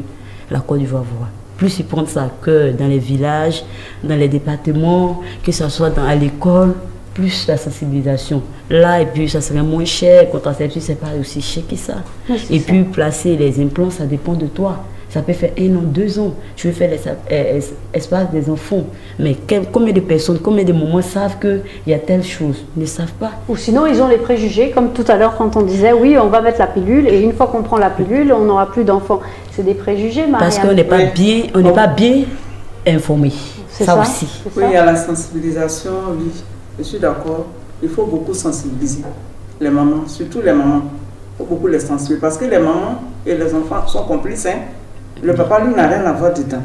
la Côte d'Ivoire voit. Plus ils prennent ça que dans les villages, dans les départements, que ce soit à l'école, plus la sensibilisation. Là, et puis ça serait moins cher, contraceptif, c'est pas aussi cher que ça. Oui, et puis placer les implants, ça dépend de toi. Ça peut faire 1 an, 2 ans. Tu veux faire l'espace des enfants. Mais combien de personnes, combien de moments savent qu'il y a telle chose? Ils ne savent pas. Ou sinon, ils ont les préjugés, comme tout à l'heure quand on disait, oui, on va mettre la pilule, et une fois qu'on prend la pilule, on n'aura plus d'enfants. C'est des préjugés, Mariam. Parce qu'on n'est pas bien, on n'est pas bien informé. C'est ça aussi. Oui, il y a la sensibilisation, oui. Je suis d'accord. Il faut beaucoup sensibiliser les mamans, surtout les mamans. Il faut beaucoup les sensibiliser parce que les mamans et les enfants sont complices. Hein. Le papa, lui, n'a rien à voir dedans.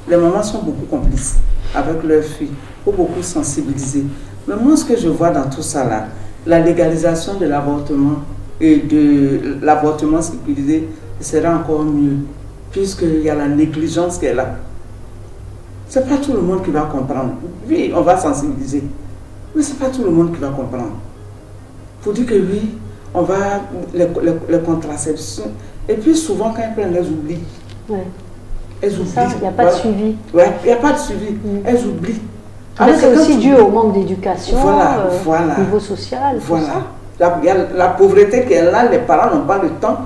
Les mamans sont beaucoup complices avec leurs filles. Il faut beaucoup sensibiliser. Mais moi, ce que je vois dans tout ça, là, la légalisation de l'avortement et de l'avortement sécurisé sera encore mieux, puisqu'il y a la négligence qui est là. Ce n'est pas tout le monde qui va comprendre. Oui, on va sensibiliser. Mais ce n'est pas tout le monde qui va comprendre. Il faut dire que oui, on va, les contraceptions. Et puis souvent, quand elles prennent, elles oublient. Ouais. Elles oublient. Il n'y a pas de suivi. Ouais, il n'y a pas de suivi. Elles oublient. C'est aussi dû au manque d'éducation, voilà. Au niveau social. Voilà. Il y a la pauvreté qui est là, les parents n'ont pas le temps.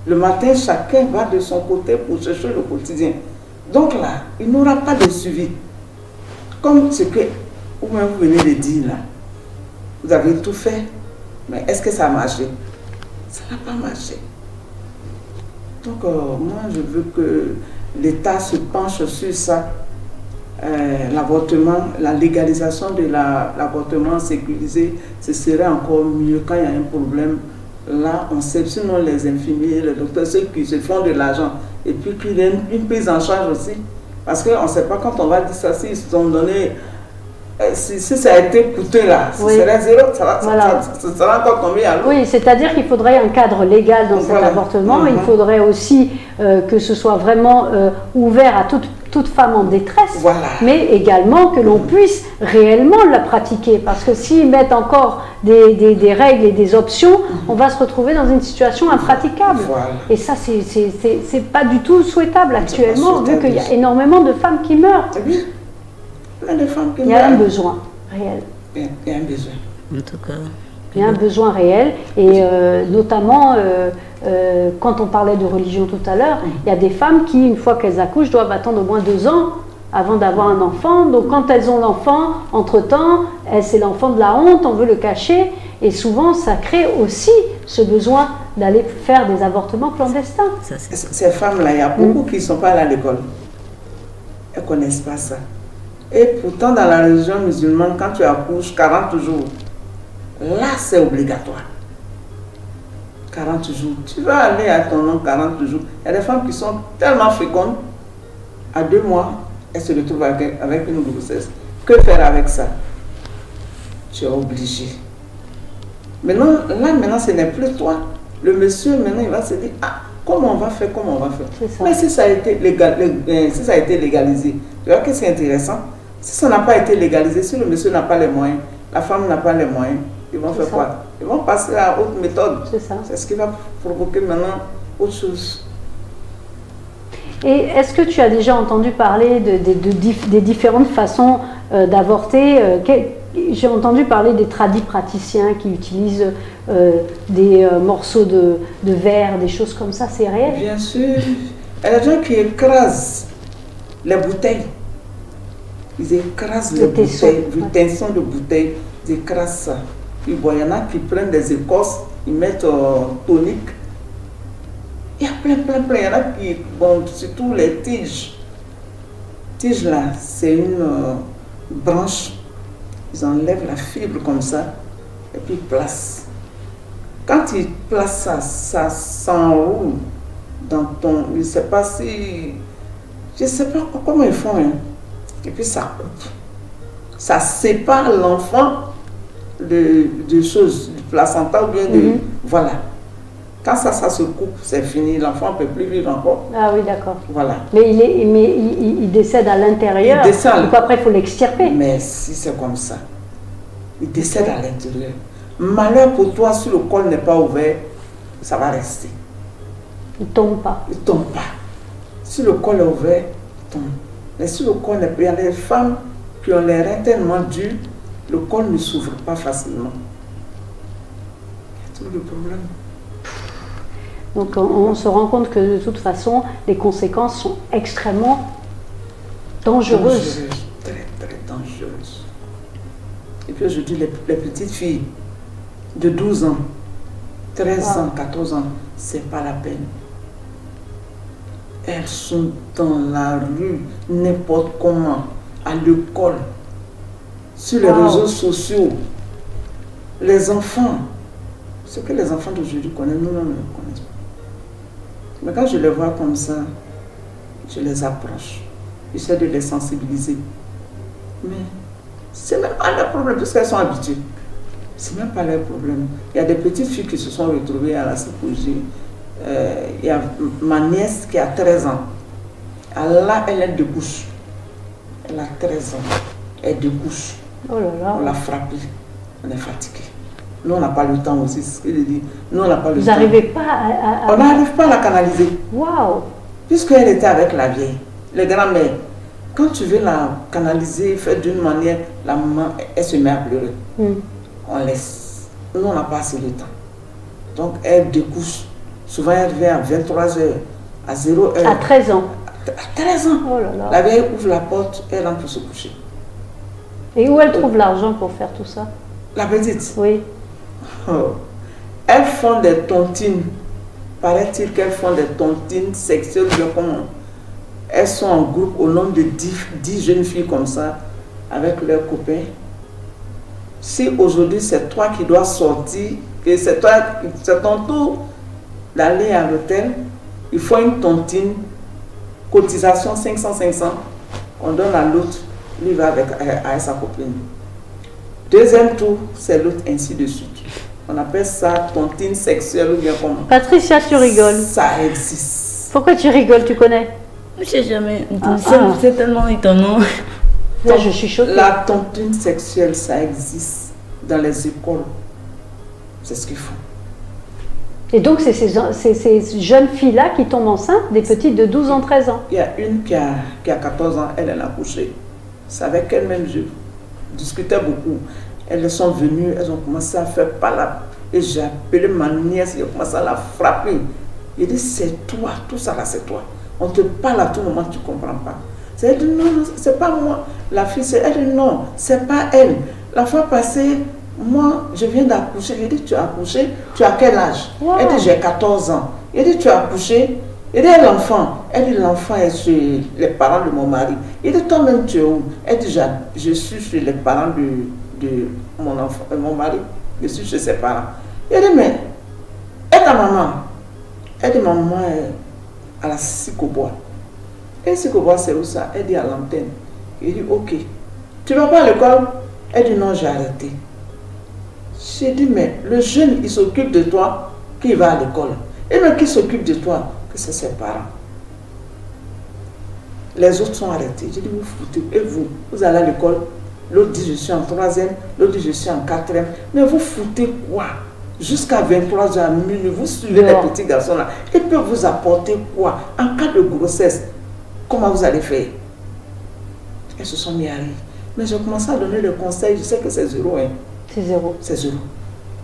Le matin, chacun va de son côté pour chercher le quotidien. Donc là, il n'aura pas de suivi. Comme ce que vous-même vous venez de dire là. Vous avez tout fait, mais est-ce que ça a marché? Ça n'a pas marché. Donc moi je veux que l'État se penche sur ça. L'avortement, la légalisation de l'avortement sécurisé, ce serait encore mieux quand il y a un problème. Là, on sait, sinon les infirmiers, les docteurs, ceux qui se font de l'argent, et puis qu'il y ait une prise en charge aussi. Parce qu'on ne sait pas quand on va dire ça, s'ils sont donnés, si ça a été coûteux là, ce serait zéro, ça sera encore tombé à l'eau. Oui, c'est-à-dire qu'il faudrait un cadre légal dans cet avortement, il faudrait aussi que ce soit vraiment ouvert à toute femme en détresse, mais également que l'on puisse réellement la pratiquer, parce que s'ils mettent encore des règles et des options, on va se retrouver dans une situation impraticable. Et ça, c'est pas du tout souhaitable actuellement, vu qu'il y a énormément de femmes qui meurent. Plein de femmes qui meurent. Il y a un besoin réel. Il y a un besoin. En tout cas. Il y a un besoin réel, et notamment quand on parlait de religion tout à l'heure, il y a des femmes qui, une fois qu'elles accouchent, doivent attendre au moins 2 ans avant d'avoir un enfant. Donc quand elles ont l'enfant, entre-temps, c'est l'enfant de la honte, on veut le cacher, et souvent ça crée aussi ce besoin d'aller faire des avortements clandestins. Ces femmes-là, il y a beaucoup qui ne sont pas allées à l'école. Elles ne connaissent pas ça. Et pourtant, dans la religion musulmane, quand tu accouches 40 jours, là, c'est obligatoire. 40 jours. Tu vas aller à ton nom 40 jours. Il y a des femmes qui sont tellement fécondes, à 2 mois, elles se retrouvent avec une grossesse. Que faire avec ça? Tu es obligé. Maintenant, ce n'est plus toi. Le monsieur, maintenant, il va se dire, ah, comment on va faire, comment on va faire. Mais si ça a été légalisé, tu vois que c'est intéressant. Si ça n'a pas été légalisé, si le monsieur n'a pas les moyens, la femme n'a pas les moyens, ils vont faire quoi? Ils vont passer à autre méthode. C'est ce qui va provoquer maintenant autre chose. Et est-ce que tu as déjà entendu parler des différentes façons d'avorter? J'ai entendu parler des tradipraticiens qui utilisent des morceaux de verre, des choses comme ça, c'est réel? Bien sûr. Il y a des gens qui écrasent les bouteilles. Ils écrasent les bouteilles, le tension de bouteilles, ils écrasent ça. Puis bon, il y en a qui prennent des écorces, ils mettent tonique. Il y a plein. Il y en a qui, bon, surtout les tiges. Tige là, c'est une branche. Ils enlèvent la fibre comme ça et puis ils placent. Quand ils placent ça, ça s'enroule dans ton... Je ne sais pas si... Je ne sais pas comment ils font. Hein. Et puis ça coupe. Ça sépare l'enfant de choses, du placenta ou bien de... Voilà. Quand ça se coupe, c'est fini. L'enfant ne peut plus vivre encore. Ah oui, d'accord. Voilà. Mais il décède à l'intérieur. Donc après, il faut l'extirper. Mais si c'est comme ça, il décède à l'intérieur. Malheur pour toi, si le col n'est pas ouvert, ça va rester. Il ne tombe pas. Il ne tombe pas. Si le col est ouvert, il tombe. Mais si le col n'est pas... Il y a des femmes qui ont les reins tellement durs, le col ne s'ouvre pas facilement. C'est tout le problème. Donc on se rend compte que de toute façon, les conséquences sont extrêmement dangereuses. Très dangereuses. Et puis aujourd'hui, les petites filles de 12 ans, 13 ans, 14 ans, c'est pas la peine. Elles sont dans la rue, n'importe comment, à l'école, sur les réseaux sociaux. Les enfants, ce que les enfants d'aujourd'hui connaissent, nous ne le connaissons pas. Mais quand je les vois comme ça, je les approche. J'essaie de les sensibiliser. Mais c'est même pas leur problème, parce qu'elles sont habituées. C'est même pas leur problème. Il y a des petites filles qui se sont retrouvées à la psychologie. Il y a ma nièce qui a 13 ans. Là, elle est de couche. Elle a 13 ans. Elle est de couche. Oh là là. On l'a frappée. On est fatigué. Nous, on n'a pas le temps aussi, c'est ce qu'il dit. Nous, on n'a pas le temps. Vous n'arrivez pas à... On n'arrive pas à la canaliser. Waouh! Puisqu'elle était avec la vieille, les grands-mères, quand tu veux la canaliser, faire d'une manière, la maman, elle se met à pleurer. On laisse. Nous, on n'a pas assez de temps. Donc, elle découche. Souvent, elle vient à 23h, à 0h. À 13 ans. À 13 ans. Oh là là. La vieille ouvre la porte, elle rentre pour se coucher. Et où elle trouve l'argent pour faire tout ça? La petite? Oui. Oh. Elles font des tontines. Paraît-il qu'elles font des tontines sexuelles. Elles sont en groupe au nombre de 10 jeunes filles comme ça, avec leurs copains. Si aujourd'hui c'est toi qui dois sortir, et c'est ton tour d'aller à l'hôtel, il faut une tontine, cotisation 500-500, on donne à l'autre, lui va avec sa copine. Deuxième tour, c'est l'autre, ainsi de suite. On appelle ça tontine sexuelle ou bien comment? Patricia, tu rigoles. Ça existe. Pourquoi tu rigoles? Tu connais? Je sais jamais. C'est tellement étonnant. Là, je suis choquée. La tontine sexuelle, ça existe dans les écoles. C'est ce qu'il faut. Et donc, c'est ces jeunes filles-là qui tombent enceintes, des petites de 12 ans, 13 ans. Il y a une qui a 14 ans, elle a accouché. C'est avec elle-même, je discutais beaucoup. Elles sont venues, elles ont commencé à faire palabres. Et j'ai appelé ma nièce, j'ai commencé à la frapper. Il dit, c'est toi, tout ça là, c'est toi. On te parle à tout moment, tu ne comprends pas. Elle dit, non, non, c'est pas moi. La fille, elle dit, non, c'est pas elle. La fois passée, moi, je viens d'accoucher. Il dit, tu as accouché? Tu as quel âge? Wow. Elle dit, j'ai 14 ans. Il dit, tu as accouché? Il dit, l'enfant. Elle dit, l'enfant est chez les parents de mon mari. Il dit, toi-même, tu es où? Elle dit, je suis chez les parents de mon enfant, mon mari. Je suis chez ses parents. Il dit, mais, et ta maman? Elle dit, ma maman est à la Sicobois. Et Sicobois, c'est où ça? Elle dit, à l'antenne. Il dit, ok. Tu ne vas pas à l'école? Elle dit, non, j'ai arrêté. J'ai dit, mais le jeune, il s'occupe de toi, qui va à l'école. Et même qui s'occupe de toi, que c'est ses parents. Les autres sont arrêtés. J'ai dit, vous foutez. Et vous allez à l'école. L'autre dit, je suis en 3e. L'autre dit, je suis en 4e. Mais vous foutez quoi? Jusqu'à 23h à minuit, vous suivez les petits garçons là. Ils peuvent vous apporter quoi? En cas de grossesse, comment vous allez faire? Elles se sont mis à rire. Mais j'ai commencé à donner des conseils. Je sais que c'est zéro. Hein. C'est zéro. C'est zéro.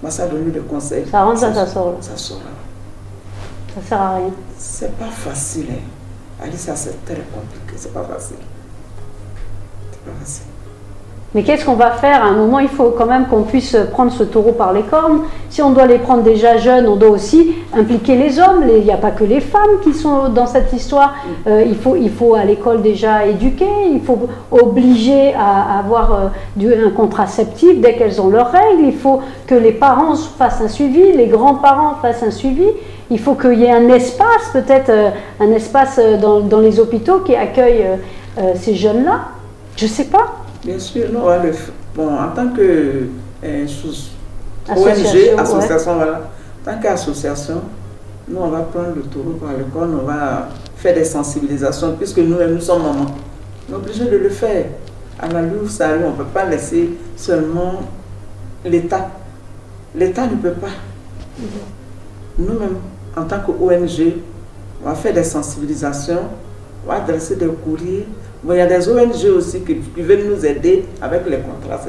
Moi, ça a donné des conseils. Ça rentre, ça sort là. Ça sort là. Ça sert à rien. C'est pas facile. Hein. Allez, ça c'est très compliqué. C'est pas facile. C'est pas facile. Mais qu'est-ce qu'on va faire? À un moment, il faut quand même qu'on puisse prendre ce taureau par les cornes. Si on doit les prendre déjà jeunes, on doit aussi impliquer les hommes. Il n'y a pas que les femmes qui sont dans cette histoire. Il faut à l'école déjà éduquer. Il faut obliger à avoir un contraceptif dès qu'elles ont leurs règles. Il faut que les parents fassent un suivi, les grands-parents fassent un suivi. Il faut qu'il y ait un espace, peut-être un espace dans les hôpitaux qui accueille ces jeunes-là. Je ne sais pas. Bien sûr, non, bon, en tant que ONG, association, voilà, en tant qu'association, nous on va prendre le taureau par le corps, on va faire des sensibilisations, puisque nous-mêmes nous sommes mamans. On est obligé de le faire. À la louve, ça arrive, on ne peut pas laisser seulement l'État. L'État ne peut pas. Nous-mêmes, en tant qu'ONG, on va faire des sensibilisations, on va adresser des courriers. Bon, il y a des ONG aussi qui veulent nous aider avec les contrats.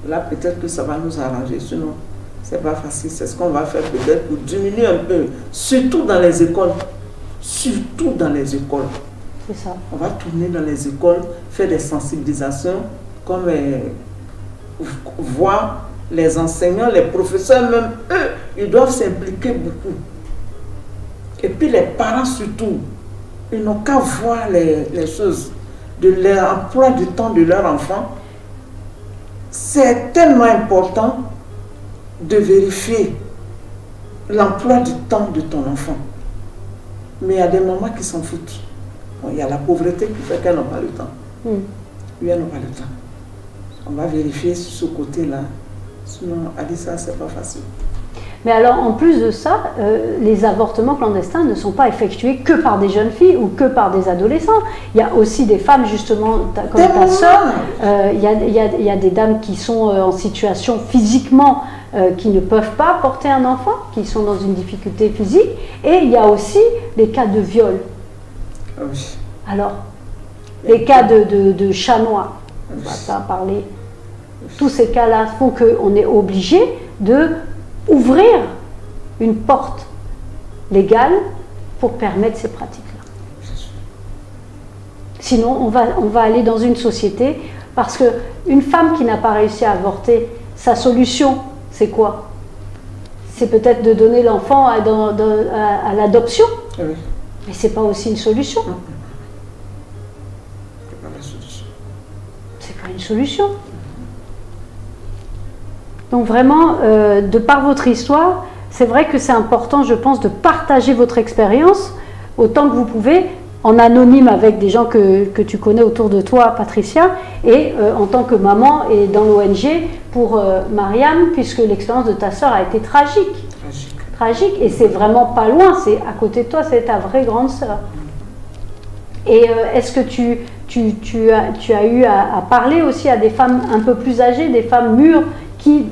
Là, peut-être que ça va nous arranger. Sinon, ce n'est pas facile. C'est ce qu'on va faire peut-être pour diminuer un peu. Surtout dans les écoles. Surtout dans les écoles. C'est ça. On va tourner dans les écoles, faire des sensibilisations, comme voir les enseignants, les professeurs même, eux, ils doivent s'impliquer beaucoup. Et puis les parents surtout. Ils n'ont qu'à voir les choses de l'emploi du temps de leur enfant. C'est tellement important de vérifier l'emploi du temps de ton enfant. Mais il y a des mamans qui s'en foutent. Bon, il y a la pauvreté qui fait qu'elles n'ont pas le temps. Oui, elles n'ont pas le temps. On va vérifier sur ce côté-là. Sinon, Alissa, c'est pas facile. Mais alors, en plus de ça, les avortements clandestins ne sont pas effectués que par des jeunes filles ou que par des adolescents. Il y a aussi des femmes, justement, comme ta sœur. Il y a des dames qui sont en situation physiquement, qui ne peuvent pas porter un enfant, qui sont dans une difficulté physique. Et il y a aussi les cas de viol. Oui. Alors, les cas de chat noir, on ne va pas parler. Tous ces cas-là font qu'on est obligé de ouvrir une porte légale pour permettre ces pratiques-là. Sinon, on va aller dans une société, parce qu'une femme qui n'a pas réussi à avorter, sa solution, c'est quoi? C'est peut-être de donner l'enfant à l'adoption, oui. Mais ce n'est pas aussi une solution. C'est pas la solution. C'est pas une solution. Donc vraiment, de par votre histoire, c'est vrai que c'est important, je pense, de partager votre expérience autant que vous pouvez, en anonyme avec des gens que tu connais autour de toi, Patricia, et en tant que maman et dans l'ONG pour Mariam, puisque l'expérience de ta sœur a été tragique. Tragique, et c'est vraiment pas loin, c'est à côté de toi, c'est ta vraie grande sœur. Et est-ce que tu as eu à parler aussi à des femmes un peu plus âgées, des femmes mûres qui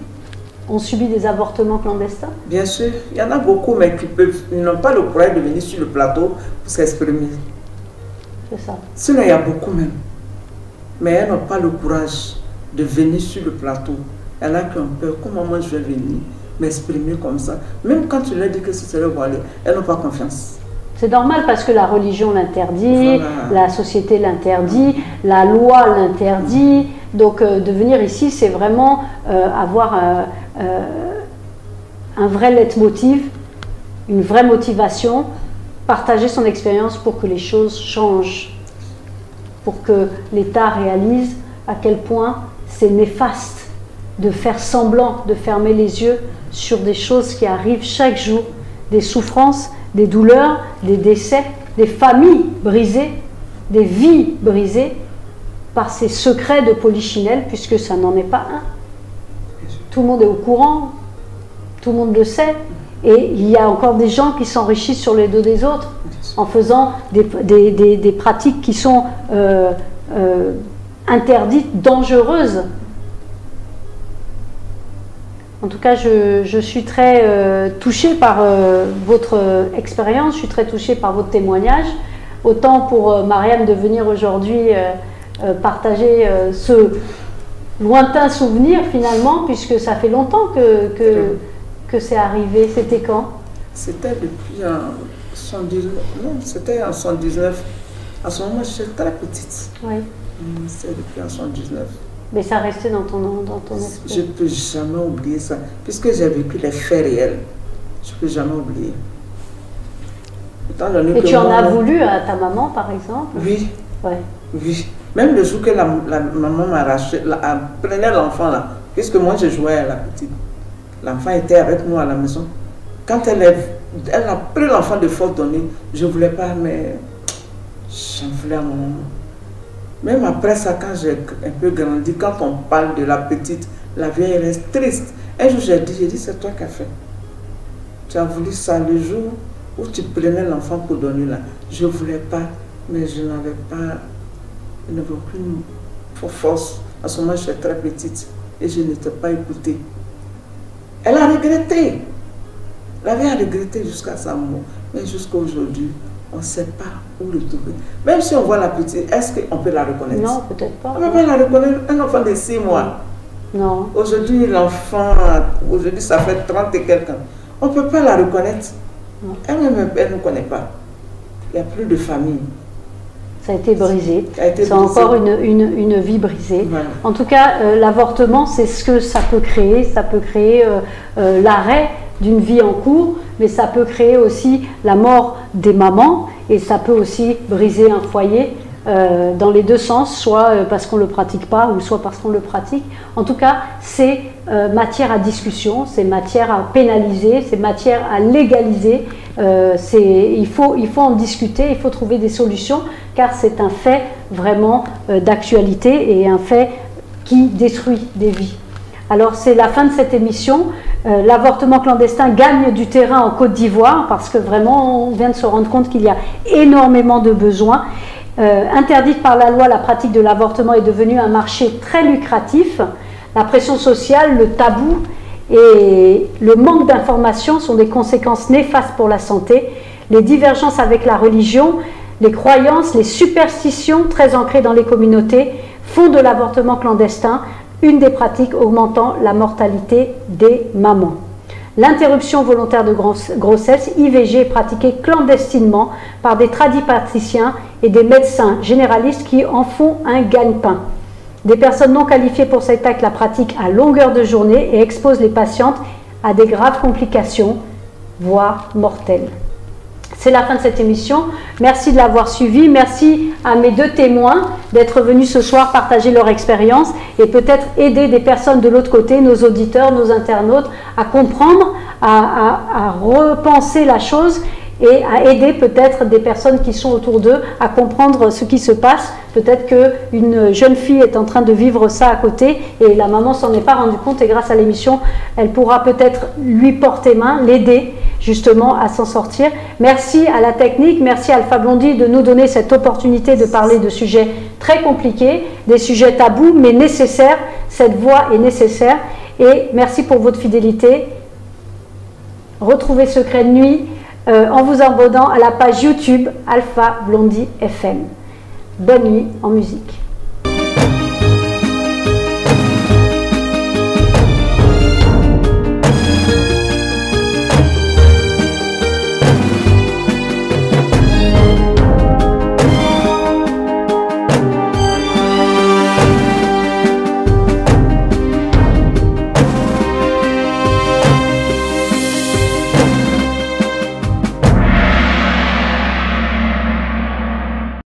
ont subi des avortements clandestins? Bien sûr, il y en a beaucoup, mais qui n'ont pas le courage de venir sur le plateau pour s'exprimer. C'est ça. Sinon, il y a beaucoup même. Mais elles n'ont pas le courage de venir sur le plateau. Il y en a qui ont peur. Comment moi je vais venir m'exprimer comme ça? Même quand tu leur dis que ce serait voilé, elles n'ont pas confiance. C'est normal parce que la religion l'interdit, voilà. La société l'interdit, la loi l'interdit. Donc de venir ici, c'est vraiment avoir un vrai leitmotiv, une vraie motivation, partager son expérience pour que les choses changent, pour que l'État réalise à quel point c'est néfaste de faire semblant, de fermer les yeux sur des choses qui arrivent chaque jour, des souffrances, des douleurs, des décès, des familles brisées, des vies brisées par ces secrets de Polichinelle, puisque ça n'en est pas un. Tout le monde est au courant, tout le monde le sait, et il y a encore des gens qui s'enrichissent sur les dos des autres en faisant des pratiques qui sont interdites, dangereuses. En tout cas, je suis très touchée par votre expérience, je suis très touchée par votre témoignage. Autant pour Mariam de venir aujourd'hui partager ce lointain souvenir finalement, puisque ça fait longtemps que c'est arrivé. C'était quand? C'était depuis en 79. Non, c'était en 79. À ce moment, j'étais très petite. Oui. C'était depuis en 79. Mais ça restait dans ton esprit. Je ne peux jamais oublier ça. Puisque j'ai vécu les faits réels, je ne peux jamais oublier. Et tu en as voulu à ta maman, par exemple? Oui. Ouais. Oui. Même le jour que la maman m'a arraché, prenait l'enfant là, puisque moi je jouais à la petite. L'enfant était avec nous à la maison. Quand elle a pris l'enfant de force donnée, je ne voulais pas, mais j'en voulais à mon maman. Même après ça, quand j'ai un peu grandi, quand on parle de la petite, la vieille reste triste. Un jour, j'ai dit, c'est toi qui as fait. Tu as voulu ça le jour où tu prenais l'enfant pour donner là. Je ne voulais pas, mais je n'avais aucune force. À ce moment, j'étais très petite et je n'étais pas écoutée. Elle a regretté. La vieille a regretté jusqu'à sa mort. Mais jusqu'à aujourd'hui, on ne sait pas où le trouver. Même si on voit la petite, est-ce qu'on peut la reconnaître? Non, peut-être pas. On ne peut pas la reconnaître. Un enfant de 6 mois. Non. Aujourd'hui, l'enfant, aujourd'hui, ça fait 30 et quelques ans. On ne peut pas la reconnaître. Elle-même, elle ne nous connaît pas. Il n'y a plus de famille. Ça a été brisé. C'est encore une vie brisée. Voilà. En tout cas, l'avortement, c'est ce que ça peut créer. Ça peut créer l'arrêt d'une vie en cours, mais ça peut créer aussi la mort des mamans et ça peut aussi briser un foyer dans les deux sens, soit parce qu'on ne le pratique pas ou soit parce qu'on le pratique. En tout cas, c'est matière à discussion, c'est matière à pénaliser, c'est matière à légaliser. Il faut en discuter, il faut trouver des solutions car c'est un fait vraiment d'actualité et un fait qui détruit des vies. Alors c'est la fin de cette émission. L'avortement clandestin gagne du terrain en Côte d'Ivoire parce que vraiment on vient de se rendre compte qu'il y a énormément de besoins. Interdite par la loi, la pratique de l'avortement est devenue un marché très lucratif. La pression sociale, le tabou et le manque d'information sont des conséquences néfastes pour la santé. Les divergences avec la religion, les croyances, les superstitions très ancrées dans les communautés font de l'avortement clandestin une des pratiques augmentant la mortalité des mamans. L'interruption volontaire de grossesse, IVG, est pratiquée clandestinement par des tradipraticiens et des médecins généralistes qui en font un gagne-pain. Des personnes non qualifiées pour cet acte la pratiquent à longueur de journée et exposent les patientes à des graves complications, voire mortelles. C'est la fin de cette émission. Merci de l'avoir suivi. Merci à mes deux témoins d'être venus ce soir partager leur expérience et peut-être aider des personnes de l'autre côté, nos auditeurs, nos internautes, à comprendre, à repenser la chose et à aider peut-être des personnes qui sont autour d'eux à comprendre ce qui se passe. Peut-être qu'une jeune fille est en train de vivre ça à côté et la maman s'en est pas rendue compte et grâce à l'émission, elle pourra peut-être lui porter main, l'aider justement à s'en sortir. Merci à la technique, merci à Alpha Blondy de nous donner cette opportunité de parler de sujets très compliqués, des sujets tabous mais nécessaires. Cette voix est nécessaire et merci pour votre fidélité. Retrouvez Secret de Nuit en vous abonnant à la page YouTube Alpha Blondy FM. Bonne nuit en musique.